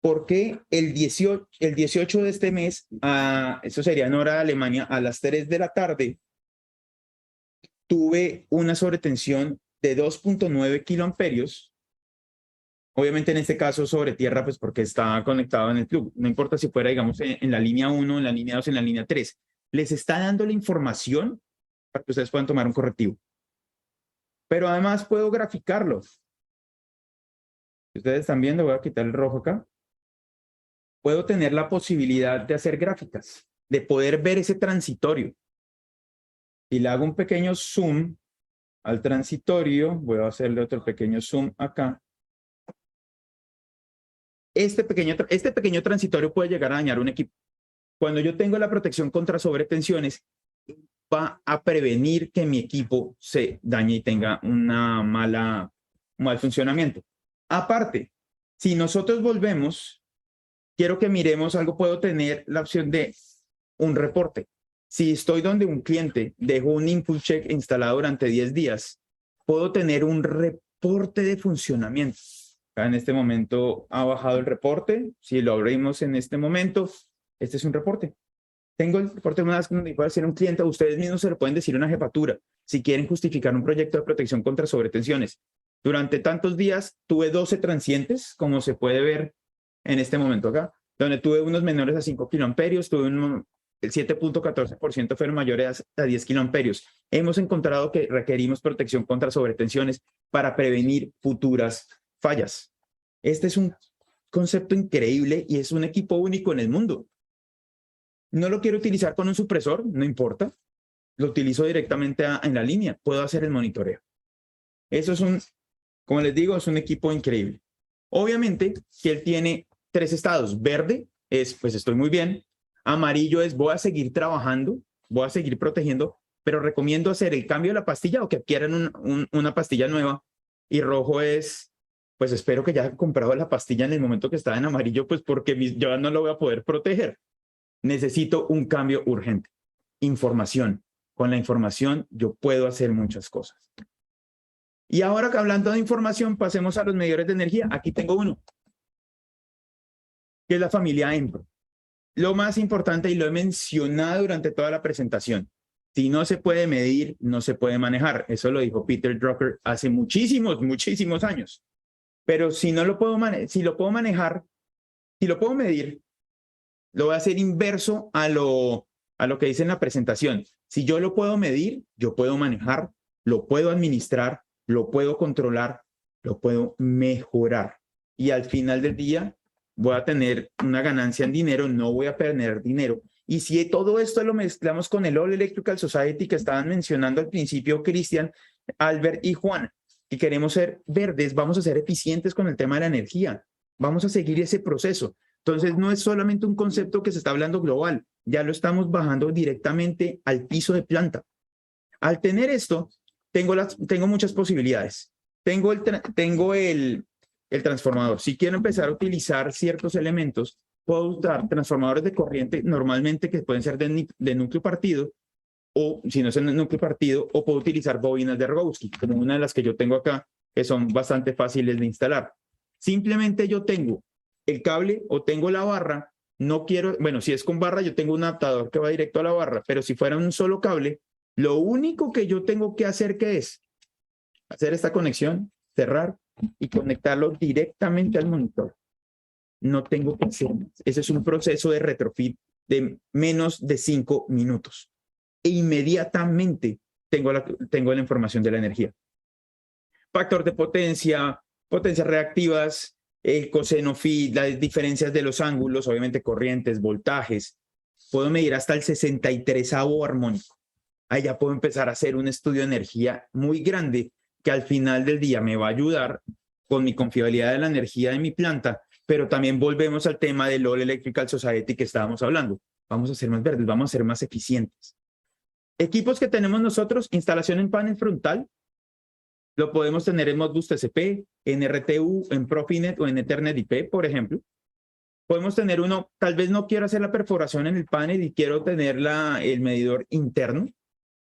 Porque el 18 de este mes, eso sería en hora de Alemania, a las 3 de la tarde, tuve una sobretensión de 2.9 kiloamperios. Obviamente en este caso sobre tierra, pues porque está conectado en el plug. No importa si fuera, digamos, en la línea 1, en la línea 2, en la línea 3. Les está dando la información para que ustedes puedan tomar un correctivo. Pero además puedo graficarlo. Si ustedes están viendo, voy a quitar el rojo acá. Puedo tener la posibilidad de hacer gráficas, de poder ver ese transitorio. Y le hago un pequeño zoom al transitorio, voy a hacerle otro pequeño zoom acá. Este pequeño transitorio puede llegar a dañar un equipo. Cuando yo tengo la protección contra sobretensiones, va a prevenir que mi equipo se dañe y tenga un mal funcionamiento. Aparte, si nosotros volvemos, quiero que miremos algo, puedo tener la opción de un reporte. Si estoy donde un cliente dejó un input check instalado durante 10 días, puedo tener un reporte de funcionamiento. Acá en este momento ha bajado el reporte. Si lo abrimos en este momento, este es un reporte. Tengo el reporte más que puede decir un cliente, ustedes mismos se lo pueden decir a una jefatura, si quieren justificar un proyecto de protección contra sobretensiones. Durante tantos días tuve 12 transientes, como se puede ver en este momento acá, donde tuve unos menores a 5 kiloamperios, el 7.14% fueron mayores a 10 kiloamperios. Hemos encontrado que requerimos protección contra sobretensiones para prevenir futuras fallas. Este es un concepto increíble y es un equipo único en el mundo. No lo quiero utilizar con un supresor, no importa. Lo utilizo directamente en la línea. Puedo hacer el monitoreo. Eso es como les digo, es un equipo increíble. Obviamente que él tiene 3 estados. Verde es, pues estoy muy bien. Amarillo es, voy a seguir trabajando, voy a seguir protegiendo, pero recomiendo hacer el cambio de la pastilla o que adquieran una pastilla nueva. Y rojo es, pues espero que ya hayan comprado la pastilla en el momento que está en amarillo, pues porque yo no lo voy a poder proteger. Necesito un cambio urgente. Información. Con la información yo puedo hacer muchas cosas. Y ahora que hablando de información, pasemos a los medidores de energía. Aquí tengo uno. que es la familia Enpro. Lo más importante, y lo he mencionado durante toda la presentación, si no se puede medir, no se puede manejar. Eso lo dijo Peter Drucker hace muchísimos años. Pero si no lo puedo si lo puedo manejar, si lo puedo medir, lo voy a hacer inverso a lo que dice en la presentación. Si yo lo puedo medir, yo puedo manejar, lo puedo administrar, lo puedo controlar, lo puedo mejorar. Y al final del día voy a tener una ganancia en dinero, no voy a perder dinero. Y si todo esto lo mezclamos con el All Electrical Society que estaban mencionando al principio Cristian, Albert y Juan, y queremos ser verdes, vamos a ser eficientes con el tema de la energía. Vamos a seguir ese proceso. Entonces, no es solamente un concepto que se está hablando global, ya lo estamos bajando directamente al piso de planta. Al tener esto, tengo muchas posibilidades. Tengo el transformador. Si quiero empezar a utilizar ciertos elementos, puedo usar transformadores de corriente normalmente que pueden ser de núcleo partido, o si no es el núcleo partido, o puedo utilizar bobinas de Rogowski, como una de las que yo tengo acá, que son bastante fáciles de instalar. Simplemente yo tengo el cable o tengo la barra, no quiero, bueno, si es con barra, yo tengo un adaptador que va directo a la barra, pero si fuera un solo cable, lo único que yo tengo que hacer, ¿qué es? Hacer esta conexión, cerrar y conectarlo directamente al monitor. No tengo que hacer más. Ese es un proceso de retrofit de menos de 5 minutos. E inmediatamente tengo la información de la energía. Factor de potencias reactivas, el coseno phi, las diferencias de los ángulos, obviamente corrientes, voltajes. Puedo medir hasta el 63avo armónico. Ahí ya puedo empezar a hacer un estudio de energía muy grande que al final del día me va a ayudar con mi confiabilidad de la energía de mi planta, pero también volvemos al tema del All Electrical Society que estábamos hablando. Vamos a ser más verdes, vamos a ser más eficientes. Equipos que tenemos nosotros, instalación en panel frontal, lo podemos tener en Modbus TCP, en RTU, en Profinet o en Ethernet IP, por ejemplo. Podemos tener uno, tal vez no quiero hacer la perforación en el panel y quiero tener el medidor interno.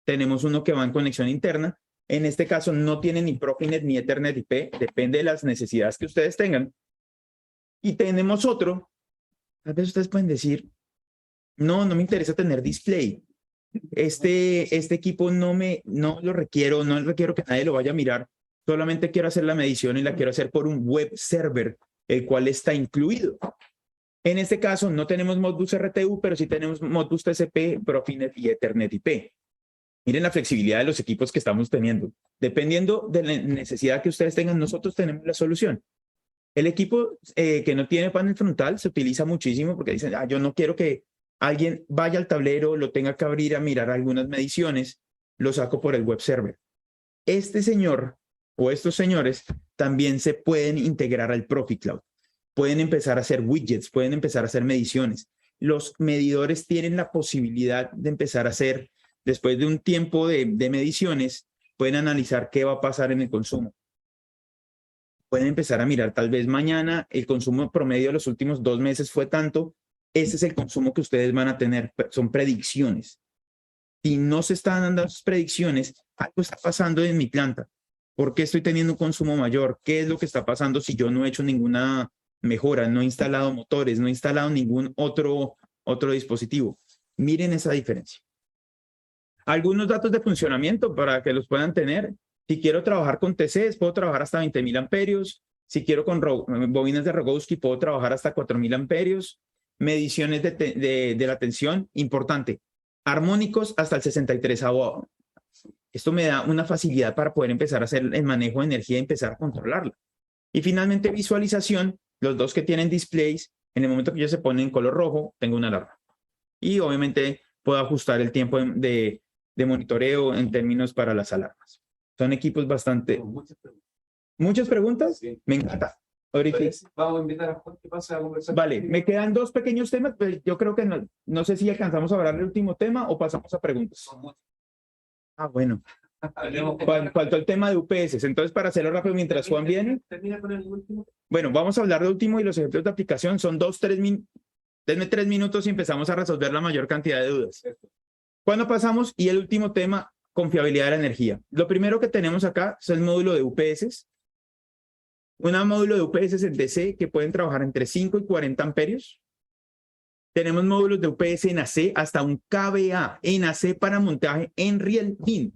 Tenemos uno que va en conexión interna. En este caso no tiene ni Profinet ni Ethernet IP, depende de las necesidades que ustedes tengan. Y tenemos otro, tal vez ustedes pueden decir, no me interesa tener display. Este equipo no lo requiero, no requiero que nadie lo vaya a mirar, solamente quiero hacer la medición y la quiero hacer por un web server, el cual está incluido. En este caso no tenemos Modbus RTU, pero sí tenemos Modbus TCP, Profinet y Ethernet IP. Miren la flexibilidad de los equipos que estamos teniendo. Dependiendo de la necesidad que ustedes tengan, nosotros tenemos la solución. El equipo que no tiene panel frontal se utiliza muchísimo porque dicen, yo no quiero que alguien vaya al tablero, lo tenga que abrir a mirar algunas mediciones, lo saco por el web server. Este señor o estos señores también se pueden integrar al ProfiCloud. Pueden empezar a hacer widgets, pueden empezar a hacer mediciones. Los medidores tienen la posibilidad de empezar a hacer, después de un tiempo de mediciones, pueden analizar qué va a pasar en el consumo. Pueden empezar a mirar, tal vez mañana el consumo promedio de los últimos 2 meses fue tanto, ese es el consumo que ustedes van a tener, son predicciones. Si no se están dando esas predicciones, algo está pasando en mi planta. ¿Por qué estoy teniendo un consumo mayor? ¿Qué es lo que está pasando si yo no he hecho ninguna mejora, no he instalado motores, no he instalado ningún otro dispositivo? Miren esa diferencia. Algunos datos de funcionamiento para que los puedan tener. Si quiero trabajar con TCs, puedo trabajar hasta 20.000 amperios. Si quiero con bobinas de Rogowski, puedo trabajar hasta 4.000 amperios. Mediciones de la tensión, importante. Armónicos hasta el 63avo. Esto me da una facilidad para poder empezar a hacer el manejo de energía y empezar a controlarla. Y finalmente, visualización. Los dos que tienen displays, en el momento que ellos se ponen en color rojo, tengo una alarma. Y obviamente puedo ajustar el tiempo de monitoreo en términos para las alarmas. Son equipos bastante... ¿Muchas preguntas? Sí. Me encanta. Ahorita. Vamos a invitar a Juan que pase a conversar. Vale, me quedan 2 pequeños temas, pero yo creo que no sé si alcanzamos a hablar del último tema o pasamos a preguntas. Bueno. Faltó el tema de UPS. Entonces, para hacerlo rápido mientras Juan viene. Termina con el último. Bueno, vamos a hablar del último y los ejemplos de aplicación. Son 2-3 minutos. Denme 3 minutos y empezamos a resolver la mayor cantidad de dudas. ¿Cuándo pasamos? Y el último tema, confiabilidad de la energía. Lo primero que tenemos acá es el módulo de UPS. un módulo de UPS en DC que pueden trabajar entre 5 y 40 amperios. Tenemos módulos de UPS en AC hasta un kVA en AC para montaje en real time.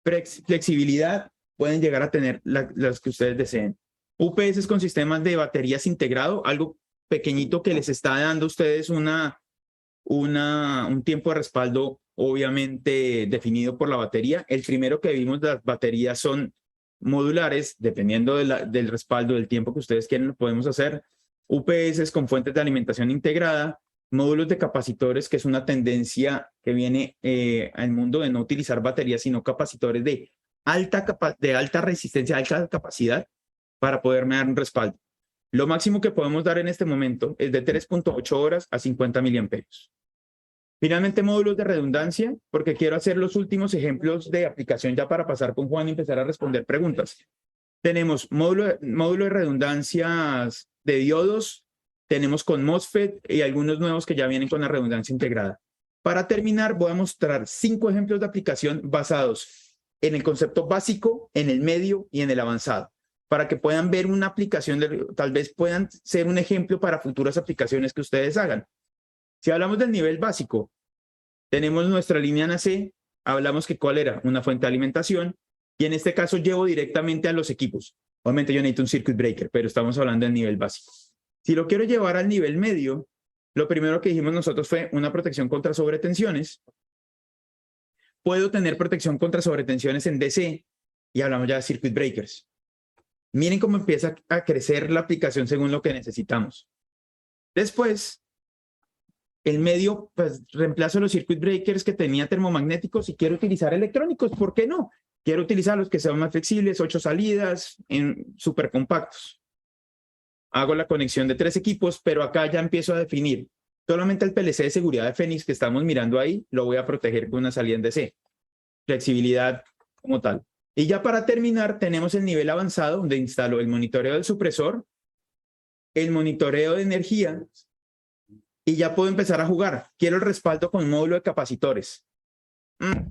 Flexibilidad pueden llegar a tener las que ustedes deseen. UPS con sistemas de baterías integrado, algo pequeñito que les está dando a ustedes un tiempo de respaldo obviamente definido por la batería. El primero que vimos, las baterías son modulares, dependiendo del respaldo, del tiempo que ustedes quieren, lo podemos hacer. UPS con fuentes de alimentación integrada, módulos de capacitores, que es una tendencia que viene al mundo de no utilizar baterías, sino capacitores de alta resistencia, alta capacidad, para poderme dar un respaldo. Lo máximo que podemos dar en este momento es de 3.8 horas a 50 miliamperios. Finalmente, módulos de redundancia, porque quiero hacer los últimos ejemplos de aplicación ya para pasar con Juan y empezar a responder preguntas. Tenemos módulo de redundancias de diodos, tenemos con MOSFET y algunos nuevos que ya vienen con la redundancia integrada. Para terminar, voy a mostrar 5 ejemplos de aplicación basados en el concepto básico, en el medio y en el avanzado, para que puedan ver una aplicación, tal vez puedan ser un ejemplo para futuras aplicaciones que ustedes hagan. Si hablamos del nivel básico, tenemos nuestra línea en AC, hablamos que cuál era una fuente de alimentación, y en este caso llevo directamente a los equipos. Obviamente yo necesito un circuit breaker, pero estamos hablando del nivel básico. Si lo quiero llevar al nivel medio, lo primero que dijimos nosotros fue una protección contra sobretensiones. Puedo tener protección contra sobretensiones en DC, y hablamos ya de circuit breakers. Miren cómo empieza a crecer la aplicación según lo que necesitamos. Después, el medio, pues reemplazo los circuit breakers que tenía termomagnéticos y quiero utilizar electrónicos. ¿Por qué no? Quiero utilizar los que sean más flexibles, 8 salidas, súper compactos. Hago la conexión de 3 equipos, pero acá ya empiezo a definir. Solamente el PLC de seguridad de Phoenix que estamos mirando ahí, lo voy a proteger con una salida en DC. Flexibilidad como tal. Y ya para terminar, tenemos el nivel avanzado, donde instalo el monitoreo del supresor, el monitoreo de energía, y ya puedo empezar a jugar. Quiero el respaldo con un módulo de capacitores.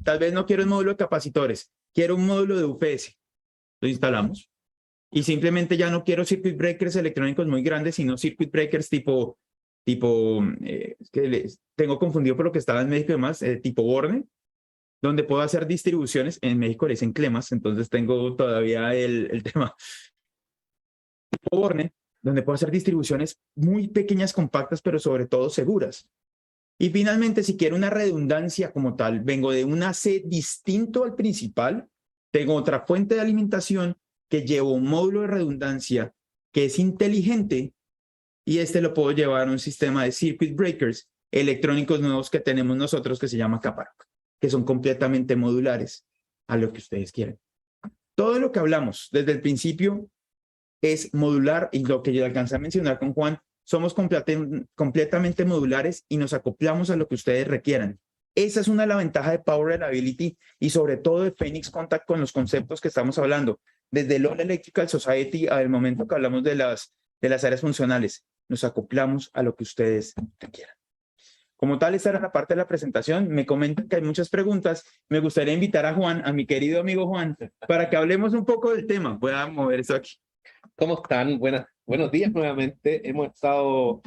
Tal vez no quiero el módulo de capacitores, quiero un módulo de UPS. Lo instalamos. Y simplemente ya no quiero circuit breakers electrónicos muy grandes, sino circuit breakers tipo que tengo confundido por lo que estaba en México y demás, tipo Borne, donde puedo hacer distribuciones. En México le dicen clemas, entonces tengo todavía el tema. Tipo Borne, donde puedo hacer distribuciones muy pequeñas, compactas, pero sobre todo seguras. Y finalmente, si quiero una redundancia como tal, vengo de un AC distinto al principal, tengo otra fuente de alimentación que llevo un módulo de redundancia que es inteligente y lo puedo llevar a un sistema de circuit breakers electrónicos nuevos que tenemos nosotros que se llama Caparoc, que son completamente modulares a lo que ustedes quieren. Todo lo que hablamos desde el principio es modular y lo que yo alcancé a mencionar con Juan, somos completamente modulares y nos acoplamos a lo que ustedes requieran. Esa es una de las ventajas de Power Reliability y sobre todo de Phoenix Contact con los conceptos que estamos hablando. Desde el All Electrical Society al momento que hablamos de las áreas funcionales, nos acoplamos a lo que ustedes requieran. Como tal, esta era la parte de la presentación. Me comentan que hay muchas preguntas. Me gustaría invitar a Juan, a mi querido amigo Juan, para que hablemos un poco del tema. Voy a mover eso aquí. ¿Cómo están? Buenos días nuevamente. Hemos estado,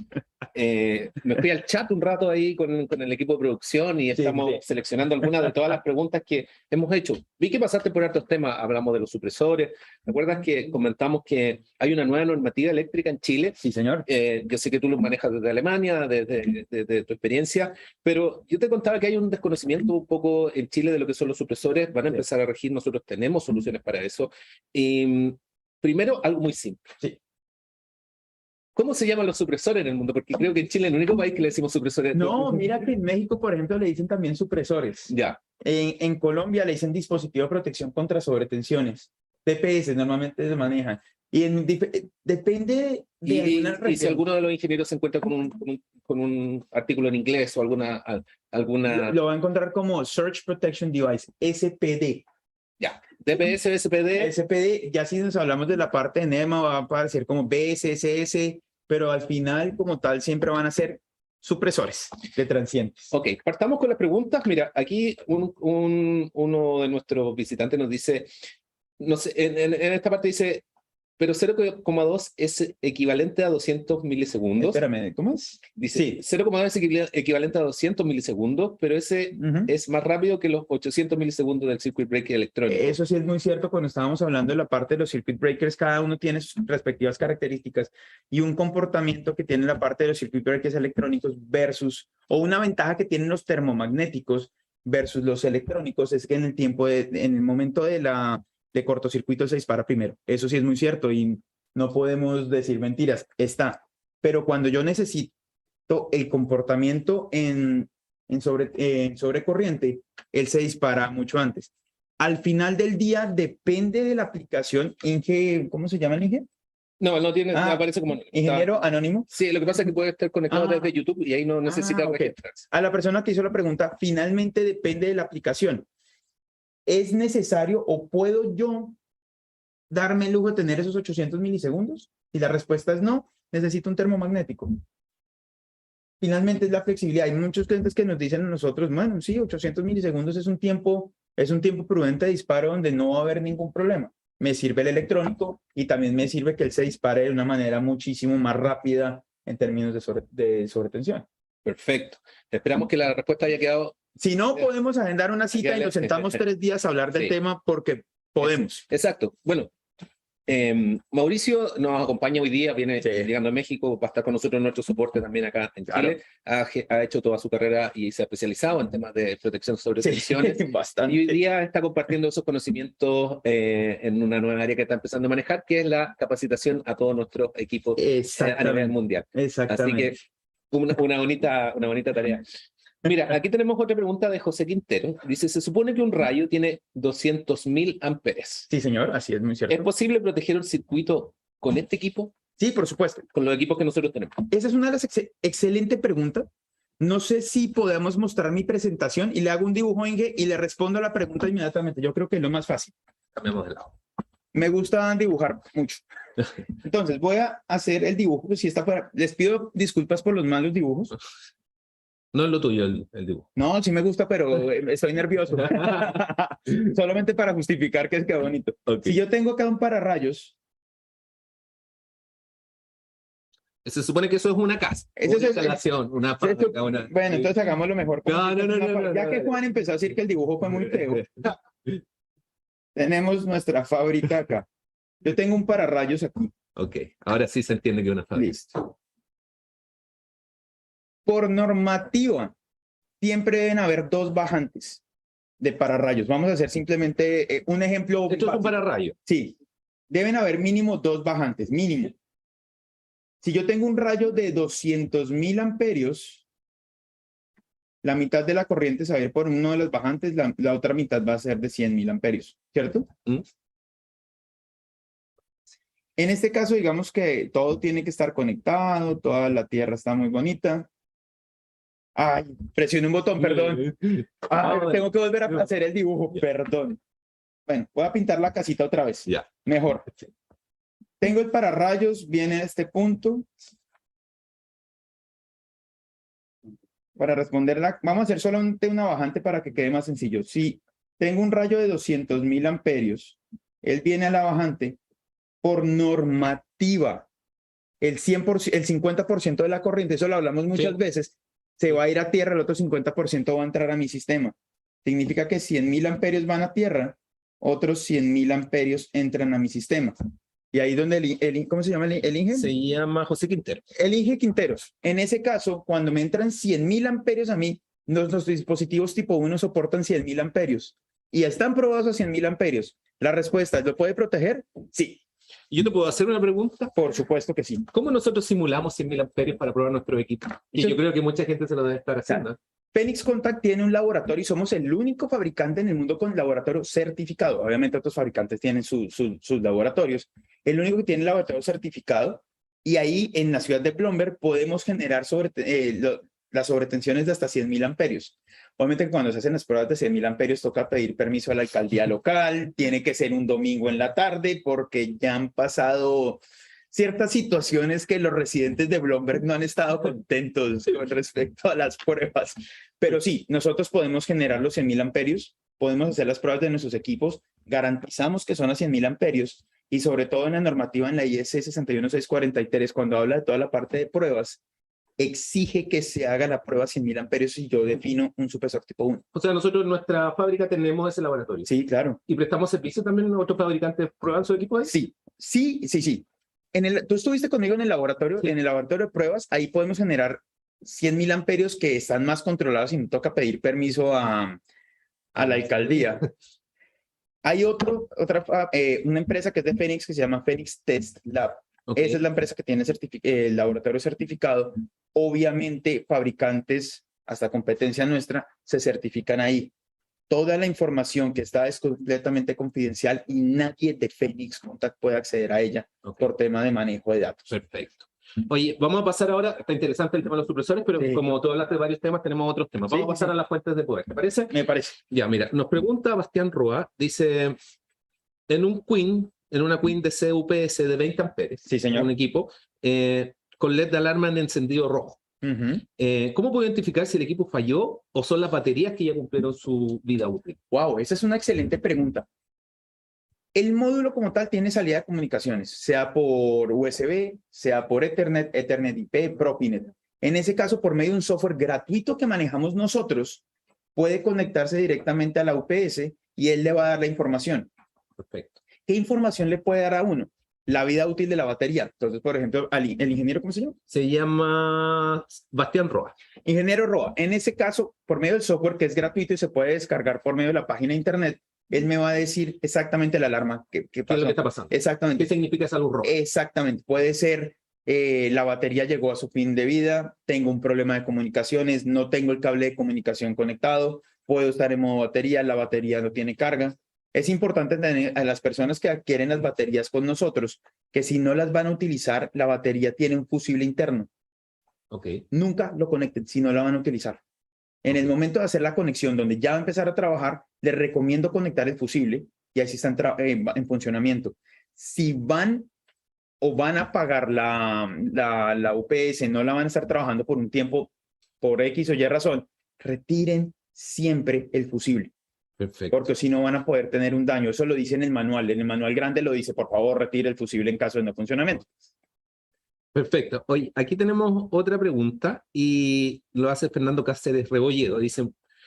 me fui al chat un rato ahí con el equipo de producción y estamos seleccionando algunas de todas las preguntas que hemos hecho. Vi que pasaste por otros temas, hablamos de los supresores. ¿Te acuerdas que comentamos que hay una nueva normativa eléctrica en Chile? Sí, señor. Yo sé que tú lo manejas desde Alemania, desde tu experiencia, pero yo te contaba que hay un desconocimiento un poco en Chile de lo que son los supresores. Van a empezar a regir, nosotros tenemos soluciones para eso. Y primero, algo muy simple. Sí. ¿Cómo se llaman los supresores en el mundo? Porque creo que en Chile es el único país que le decimos supresores. No, mira que en México, por ejemplo, le dicen también supresores. Ya. En Colombia le dicen dispositivo de protección contra sobretensiones. TPS normalmente se manejan. Y depende de y si alguno de los ingenieros se encuentra con un artículo en inglés o alguna... Lo va a encontrar como Surge Protection Device, SPD. Ya. DPS, SPD. SPD, ya si nos hablamos de la parte de NEMA, va a aparecer como BSSS, pero al final, como tal, siempre van a ser supresores de transientes. Ok, partamos con las preguntas. Mira, aquí uno de nuestros visitantes nos dice, no sé, en esta parte dice, Pero 0,2 es equivalente a 200 milisegundos. Espérame, ¿cómo es? Dice, Sí. 0,2 es equivalente a 200 milisegundos, pero ese Ujú. es más rápido que los 800 milisegundos del circuit breaker electrónico. Eso sí es muy cierto cuando estábamos hablando de la parte de los circuit breakers, cada uno tiene sus respectivas características y un comportamiento que tiene la parte de los circuit breakers electrónicos versus, o una ventaja que tienen los termomagnéticos versus los electrónicos es que en el momento de cortocircuito se dispara primero. Eso sí es muy cierto y no podemos decir mentiras, está. Pero cuando yo necesito el comportamiento en sobrecorriente, él se dispara mucho antes. Al final del día depende de la aplicación. Inge, ¿cómo se llama el Inge? No, no tiene, no aparece como... Ingeniero anónimo. Sí, lo que pasa es que puede estar conectado Ah. desde YouTube y ahí no necesita ok. registrarse. A la persona que hizo la pregunta, finalmente depende de la aplicación. ¿Es necesario o puedo yo darme el lujo de tener esos 800 milisegundos? Y la respuesta es no, necesito un termomagnético. Finalmente es la flexibilidad. Hay muchos clientes que nos dicen a nosotros, bueno, sí, 800 milisegundos es un tiempo prudente de disparo donde no va a haber ningún problema. Me sirve el electrónico y también me sirve que él se dispare de una manera muchísimo más rápida en términos de sobretensión. Perfecto. Esperamos que la respuesta haya quedado... Si no, podemos agendar una cita y nos sentamos 3 días a hablar del Sí. tema porque podemos. Exacto. Bueno, Mauricio nos acompaña hoy día, viene llegando a México, va a estar con nosotros en nuestro soporte también acá en Chile. Ha hecho toda su carrera y se ha especializado en temas de protección sobre tensiones. Bastante. Y hoy día está compartiendo esos conocimientos en una nueva área que está empezando a manejar, que es la capacitación a todos nuestros equipos a nivel mundial. Exactamente. Así que una bonita tarea. Mira, aquí tenemos otra pregunta de José Quintero. Dice, se supone que un rayo tiene 200.000 amperes. Sí, señor, así es muy cierto. ¿Es posible proteger el circuito con este equipo? Sí, por supuesto. Con los equipos que nosotros tenemos. Esa es una de las excelente pregunta. No sé si podemos mostrar mi presentación y le hago un dibujo, Inge, y le respondo a la pregunta inmediatamente. Yo creo que es lo más fácil. Cambiamos de lado. Me gusta dibujar mucho. Entonces, voy a hacer el dibujo. Si está fuera. Les pido disculpas por los malos dibujos. No es lo tuyo el dibujo. No, sí me gusta, pero estoy nervioso. Solamente para justificar que quedó bonito. Okay. Si yo tengo acá un pararrayos. Se supone que eso es una casa, una instalación, una fábrica. Bueno, entonces hagámoslo mejor. No, ya que Juan empezó a decir que el dibujo fue muy feo, tenemos nuestra fábrica acá. Yo tengo un pararrayos aquí. Ok, ahora sí se entiende que es una fábrica. Listo. Por normativa, siempre deben haber 2 bajantes de pararrayos. Vamos a hacer simplemente un ejemplo. Esto es un pararrayo. Sí, deben haber mínimo 2 bajantes, mínimo. Si yo tengo un rayo de 200.000 amperios, la mitad de la corriente se va a ir por uno de los bajantes, la otra mitad va a ser de 100.000 amperios, ¿cierto? ¿Mm? En este caso, digamos que todo tiene que estar conectado, toda la tierra está muy bonita. Ay, presioné un botón, perdón. Tengo que volver a hacer el dibujo, perdón. Bueno, voy a pintar la casita otra vez. Ya. Mejor. Tengo el pararrayos, viene a este punto. Para responderla, vamos a hacer solamente una bajante para que quede más sencillo. Si tengo un rayo de 200.000 amperios, él viene a la bajante por normativa. El 50% de la corriente, eso lo hablamos muchas veces, se va a ir a tierra, el otro 50% va a entrar a mi sistema. Significa que 100.000 amperios van a tierra, otros 100.000 amperios entran a mi sistema. Y ahí donde ¿cómo se llama el Inge? Se llama José Quintero. El Inge Quinteros. En ese caso, cuando me entran 100.000 amperios a mí, nuestros dispositivos tipo 1 soportan 100.000 amperios. Y están probados a 100.000 amperios. La respuesta es, ¿lo puede proteger? Sí. ¿Yo te puedo hacer una pregunta? Por supuesto que sí. ¿Cómo nosotros simulamos 100.000 amperios para probar nuestro equipo? Y yo creo que mucha gente se lo debe estar haciendo. Phoenix Contact tiene un laboratorio y somos el único fabricante en el mundo con laboratorio certificado. Obviamente otros fabricantes tienen sus laboratorios. El único que tiene laboratorio certificado y ahí en la ciudad de Plumber podemos generar las sobretensiones de hasta 100.000 amperios. Obviamente cuando se hacen las pruebas de 100.000 amperios toca pedir permiso a la alcaldía local, tiene que ser un domingo en la tarde porque ya han pasado ciertas situaciones que los residentes de Bloomberg no han estado contentos con respecto a las pruebas. Pero sí, nosotros podemos generar los 100.000 amperios, podemos hacer las pruebas de nuestros equipos, garantizamos que son a 100.000 amperios y sobre todo en la normativa en la IS 61643, cuando habla de toda la parte de pruebas, exige que se haga la prueba a 100.000 amperios y yo defino un supresor tipo 1. O sea, nosotros en nuestra fábrica tenemos ese laboratorio. Sí, claro. ¿Y prestamos servicio también a otros fabricantes prueban su equipo ahí? Sí. Tú estuviste conmigo en el laboratorio, Sí. en el laboratorio de pruebas, ahí podemos generar 100.000 amperios que están más controlados y no toca pedir permiso a la alcaldía. Hay una empresa que es de Phoenix que se llama Phoenix Test Lab. Ok. Esa es la empresa que tiene el laboratorio certificado. Obviamente, fabricantes, hasta competencia nuestra, se certifican ahí. Toda la información que está es completamente confidencial y nadie de Phoenix Contact puede acceder a ella Ok. por tema de manejo de datos. Perfecto. Oye, vamos a pasar ahora, está interesante el tema de los supresores, pero Sí. como tú hablaste de varios temas, tenemos otros temas. Vamos Sí, a pasar sí. a las fuentes de poder, ¿te parece? Me parece. Ya, mira, nos pregunta Bastián Roa, dice, en una Queen de CUPS de 20 amperes, Sí, señor. un equipo, con LED de alarma en encendido rojo, ¿cómo puedo identificar si el equipo falló o son las baterías que ya cumplieron su vida útil? Wow, esa es una excelente pregunta. El módulo como tal tiene salida de comunicaciones, sea por USB, sea por Ethernet, Ethernet IP, Profinet. En ese caso, por medio de un software gratuito que manejamos nosotros, puede conectarse directamente a la UPS y él le va a dar la información. Perfecto. ¿Qué información le puede dar a uno? La vida útil de la batería. Entonces, por ejemplo, el ingeniero, ¿cómo se llama? Se llama Bastián Roa. Ingeniero Roa. En ese caso, por medio del software que es gratuito y se puede descargar por medio de la página de internet, él me va a decir exactamente la alarma que ¿Qué es pasó. lo que está pasando? Exactamente. ¿Qué significa esa luz roja? Exactamente. Puede ser la batería llegó a su fin de vida, tengo un problema de comunicaciones, no tengo el cable de comunicación conectado, puedo estar en modo batería, la batería no tiene carga. Es importante tener a las personas que adquieren las baterías con nosotros, que si no las van a utilizar, la batería tiene un fusible interno. Ok. Nunca lo conecten si no la van a utilizar. En el momento de hacer la conexión donde ya va a empezar a trabajar, les recomiendo conectar el fusible y así está en funcionamiento. Si van a pagar la UPS, no la van a estar trabajando por un tiempo, por X o Y razón, retiren siempre el fusible. Perfecto. Porque si no van a poder tener un daño. Eso lo dice en el manual grande lo dice, por favor, retire el fusible en caso de no funcionamiento. Perfecto. Oye, aquí tenemos otra pregunta y lo hace Fernando Cáceres Rebolledo. Dice,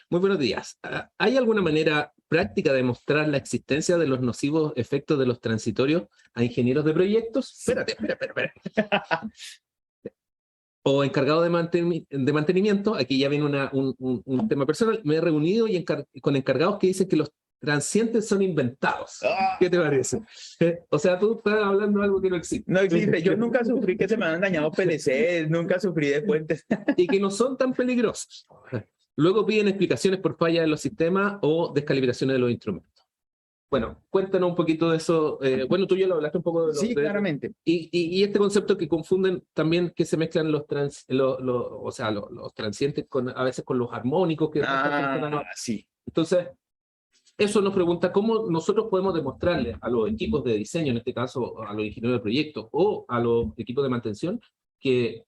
muy buenos días. ¿Hay alguna manera práctica de mostrar la existencia de los nocivos efectos de los transitorios a ingenieros de proyectos? Espérate. O encargado de mantenimiento, aquí ya viene un tema personal. Me he reunido con encargados que dicen que los transientes son inventados. ¿Qué te parece? O sea, tú estás hablando de algo que no existe. No existe. Yo nunca sufrí que se me han dañado PLCs, nunca sufrí de puentes. Y que no son tan peligrosos. Luego piden explicaciones por fallas en los sistemas o descalibraciones de los instrumentos. Bueno, cuéntanos un poquito de eso. Bueno, tú ya lo hablaste un poco de Sí, claramente. Y este concepto que confunden también, que se mezclan los transientes a veces con los armónicos. Sí. Entonces, eso nos pregunta cómo nosotros podemos demostrarle a los equipos de diseño, en este caso a los ingenieros de proyecto o a los equipos de mantención, que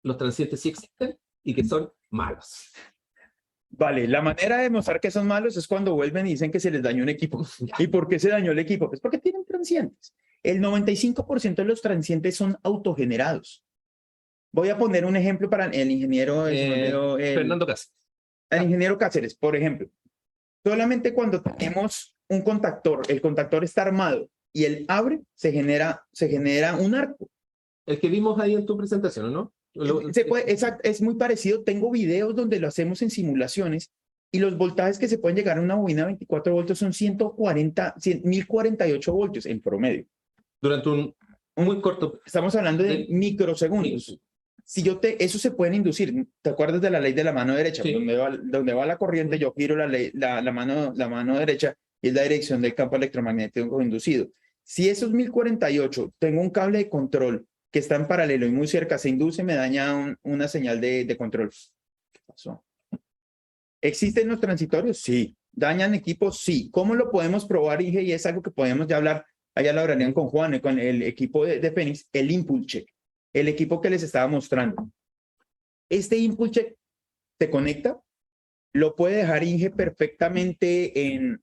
los transientes sí existen y que son malos. Vale, la manera de demostrar que son malos es cuando vuelven y dicen que se les dañó un equipo. ¿Y por qué se dañó el equipo? Pues porque tienen transientes. El 95% de los transientes son autogenerados. Voy a poner un ejemplo para el ingeniero Fernando Cáceres. El ingeniero Cáceres, por ejemplo. Solamente cuando tenemos un contactor, el contactor está armado y él abre, se genera un arco. El que vimos ahí en tu presentación, ¿no? Exacto, es muy parecido. Tengo videos donde lo hacemos en simulaciones y los voltajes que se pueden llegar a una bobina de 24 voltios son 1048 voltios en promedio. Durante un muy corto... Estamos hablando de microsegundos. Eso se puede inducir. ¿Te acuerdas de la ley de la mano derecha? Sí. Donde va la corriente, yo giro la mano derecha y es la dirección del campo electromagnético inducido. Si esos 1048, tengo un cable de control que está en paralelo y muy cerca, se induce, me daña una señal de control. ¿Qué pasó? ¿Existen los transitorios? Sí. ¿Dañan equipos? Sí. ¿Cómo lo podemos probar, Inge? Y es algo que podemos ya hablar, allá lo hablarían con Juan y con el equipo de Phoenix, el Impulse Check, el equipo que les estaba mostrando. Este Impulse Check te conecta, lo puede dejar Inge perfectamente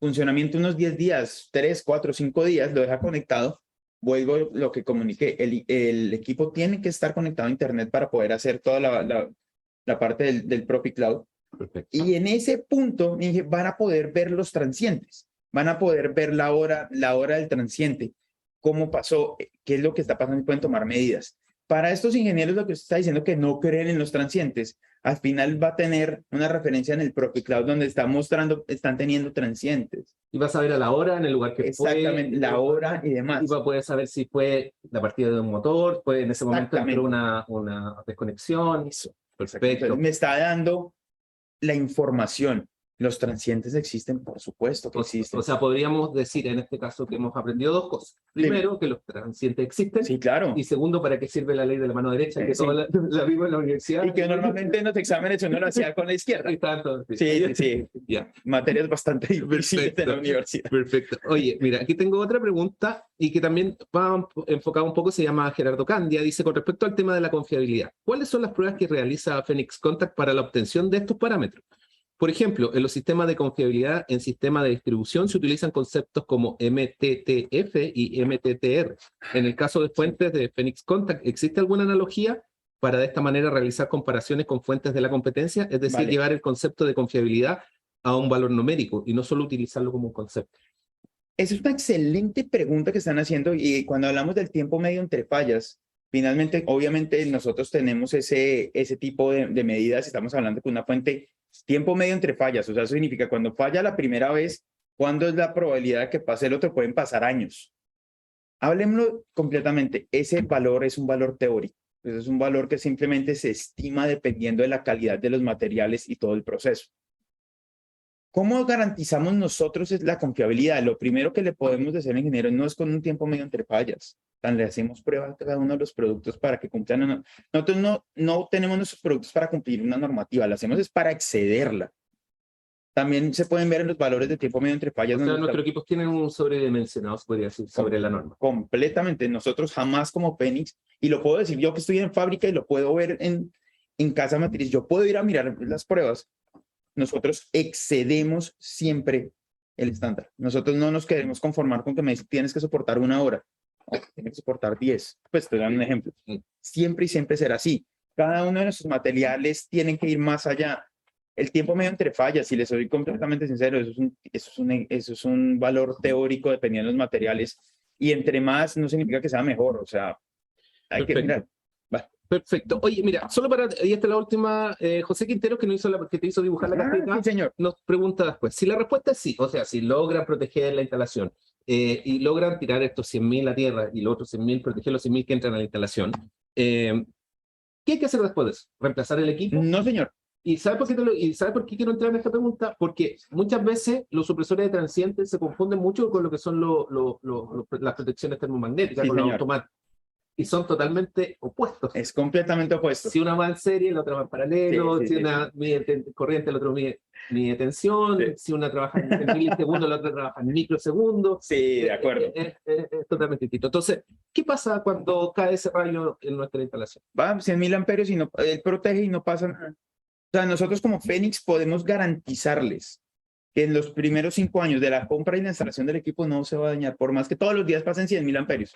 funcionamiento unos 10 días, 3, 4, 5 días, lo deja conectado, vuelvo a lo que comuniqué, el equipo tiene que estar conectado a internet para poder hacer toda la parte del propio cloud. Perfecto. Y en ese punto dije, van a poder ver los transientes, van a poder ver la hora del transiente, cómo pasó, qué es lo que está pasando y pueden tomar medidas. Para estos ingenieros lo que se está diciendo que no creen en los transientes, al final va a tener una referencia en el propio cloud donde está mostrando, están teniendo transientes. Y vas a ver a la hora, en el lugar que Exactamente, fue. la hora y demás. Y va a poder saber si fue la partida de un motor, fue en ese momento entró Exactamente. una desconexión. Eso. Perfecto. Entonces, me está dando la información. Los transientes existen, por supuesto que existen. O sea, podríamos decir en este caso que hemos aprendido dos cosas. Primero, que los transientes existen. Sí, claro. Y segundo, para qué sirve la ley de la mano derecha, que Sí. toda la vimos en la universidad. Y que normalmente en los exámenes uno lo hacía con la izquierda. Exacto. Sí. Ya. Materias bastante difíciles de la universidad. Perfecto. Oye, mira, aquí tengo otra pregunta y que también va enfocada un poco, se llama Gerardo Candia, dice, con respecto al tema de la confiabilidad, ¿cuáles son las pruebas que realiza Phoenix Contact para la obtención de estos parámetros? Por ejemplo, en los sistemas de confiabilidad en sistemas de distribución se utilizan conceptos como MTTF y MTTR. En el caso de fuentes de Phoenix Contact, ¿existe alguna analogía para de esta manera realizar comparaciones con fuentes de la competencia? Es decir, llevar el concepto de confiabilidad a un valor numérico y no solo utilizarlo como un concepto. Esa es una excelente pregunta que están haciendo y cuando hablamos del tiempo medio entre fallas, finalmente, obviamente nosotros tenemos ese tipo de medidas, estamos hablando con una fuente tiempo medio entre fallas, o sea, eso significa cuando falla la primera vez, ¿cuándo es la probabilidad de que pase el otro? Pueden pasar años. Hablemoslo completamente, ese valor es un valor teórico, es un valor que simplemente se estima dependiendo de la calidad de los materiales y todo el proceso. ¿Cómo garantizamos nosotros la confiabilidad? Lo primero que le podemos decir al ingeniero no es con un tiempo medio entre fallas. Le hacemos pruebas a cada uno de los productos para que cumplan o no. Nosotros no tenemos nuestros productos para cumplir una normativa, lo hacemos es para excederla. También se pueden ver en los valores de tiempo medio entre fallas. O sea, nuestros equipos tienen un sobredimensionado, se podría decir, sobre la norma. Completamente. Nosotros jamás como Phoenix, y lo puedo decir yo que estoy en fábrica y lo puedo ver en casa matriz, yo puedo ir a mirar las pruebas. Nosotros excedemos siempre el estándar. Nosotros no nos queremos conformar con que me dicen, tienes que soportar 1 hora, tienes que soportar 10. Pues te dan un ejemplo. Siempre y siempre será así. Cada uno de nuestros materiales tienen que ir más allá. El tiempo medio entre fallas, si les soy completamente sincero, eso es un valor teórico dependiendo de los materiales. Y entre más no significa que sea mejor. O sea, hay que mirar. Perfecto. Oye, mira, solo para, y esta es la última, José Quintero, que te hizo dibujar la casita, sí, señor. nos pregunta después, si la respuesta es sí, o sea, si logran proteger la instalación y logran tirar estos 100.000 a tierra y los otros 100.000, proteger los 100.000 que entran a la instalación, ¿qué hay que hacer después de eso? ¿Reemplazar el equipo? No, señor. ¿Y sabe por qué quiero entrar en esta pregunta? Porque muchas veces los supresores de transientes se confunden mucho con lo que son las protecciones termomagnéticas, Sí, con los señor. automáticos. Y son totalmente opuestos. Es completamente opuesto. Si una va en serie, la otra va en paralelo. Sí, si una mide corriente, el otro mide tensión. Sí. Si una trabaja en milisegundos, la otra trabaja en microsegundos. Sí, de acuerdo. Es totalmente distinto. Entonces, ¿qué pasa cuando cae ese rayo en nuestra instalación? Va 100.000 amperios y no, él protege y no pasa nada. O sea, nosotros como Phoenix podemos garantizarles que en los primeros 5 años de la compra y la instalación del equipo no se va a dañar, por más que todos los días pasen 100.000 amperios.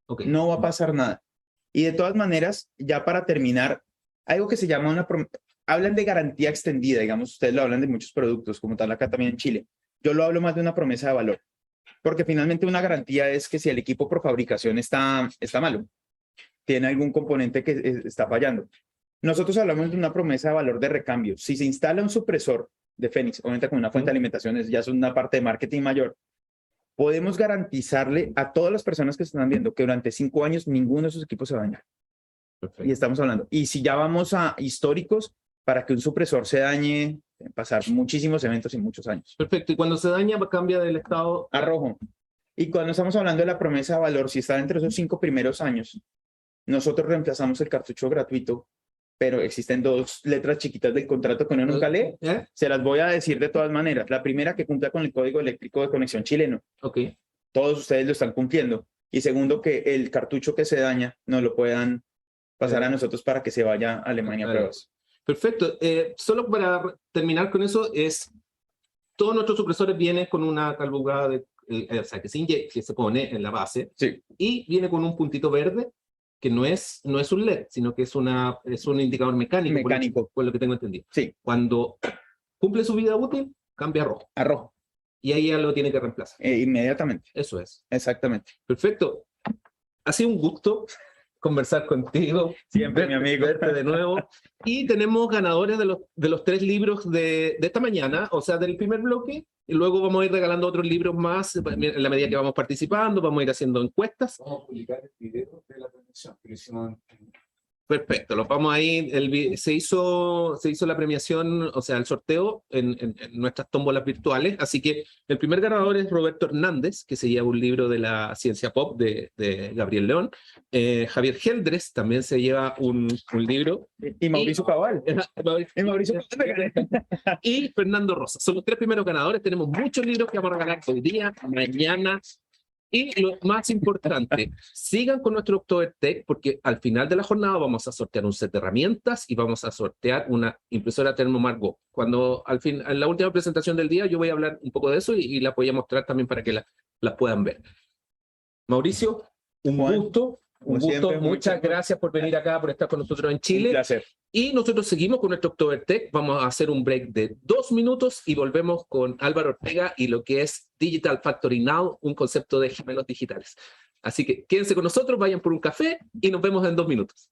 Okay. No va a pasar nada. Y de todas maneras, ya para terminar, algo que se llama hablan de garantía extendida, digamos, ustedes lo hablan de muchos productos, como tal acá también en Chile. Yo lo hablo más de una promesa de valor, porque finalmente una garantía es que si el equipo por fabricación está malo, tiene algún componente que está fallando. Nosotros hablamos de una promesa de valor de recambio. Si se instala un supresor de Phoenix, obviamente con una fuente de alimentación, ya es una parte de marketing mayor, podemos garantizarle a todas las personas que están viendo que durante 5 años ninguno de sus equipos se daña. Perfecto. Y estamos hablando. Y si ya vamos a históricos, para que un supresor se dañe, pasar muchísimos eventos y muchos años. Perfecto. Y cuando se daña, cambia del estado a rojo. Y cuando estamos hablando de la promesa de valor, si está entre esos 5 primeros años, nosotros reemplazamos el cartucho gratuito, pero existen 2 letras chiquitas del contrato que uno nunca lee. Se las voy a decir de todas maneras. La primera, que cumpla con el código eléctrico de conexión chileno. Okay. Todos ustedes lo están cumpliendo. Y segundo, que el cartucho que se daña no lo puedan pasar a nosotros para que se vaya a Alemania a pruebas. Perfecto. Solo para terminar con eso, todos nuestros supresores vienen con una calbugada o sea, que se pone en la base, Sí. y viene con un puntito verde, que no es un LED, sino que es un indicador mecánico, Mecánico. por lo que tengo entendido. Sí, Cuando cumple su vida útil, cambia a rojo, a rojo, y ahí ya lo tiene que reemplazar. inmediatamente, Eso es. exactamente. Perfecto. Ha sido un gusto conversar contigo. Siempre, mi amigo. Verte de nuevo. Y tenemos ganadores de los 3 libros de esta mañana, o sea, del primer bloque, y luego vamos a ir regalando otros libros más en la medida que vamos participando, vamos a ir haciendo encuestas. Vamos a publicar el video de la transmisión que lo hicimos en Perfecto, los vamos a ir, se hizo la premiación, o sea, el sorteo en nuestras tómbolas virtuales, así que el primer ganador es Roberto Hernández, que se lleva un libro de la ciencia pop de Gabriel León. Javier Geldres también se lleva un libro. Y Mauricio Cabal. Y Mauricio Cabal. Y Fernando Rosa. Son los 3 primeros ganadores. Tenemos muchos libros que vamos a regalar hoy día, mañana. Y lo más importante, sigan con nuestro Oktobertech, porque al final de la jornada vamos a sortear un set de herramientas y vamos a sortear una impresora Thermomar Go. Cuando en la última presentación del día yo voy a hablar un poco de eso y la voy a mostrar también para que las puedan ver. Mauricio, un gusto. Un gusto, siempre, muchas gracias por venir acá, por estar con nosotros en Chile. Un placer. Y nosotros seguimos con nuestro Oktobertech. Vamos a hacer un break de 2 minutos y volvemos con Álvaro Ortega y lo que es Digital Factory Now, un concepto de gemelos digitales. Así que quédense con nosotros, vayan por un café y nos vemos en 2 minutos.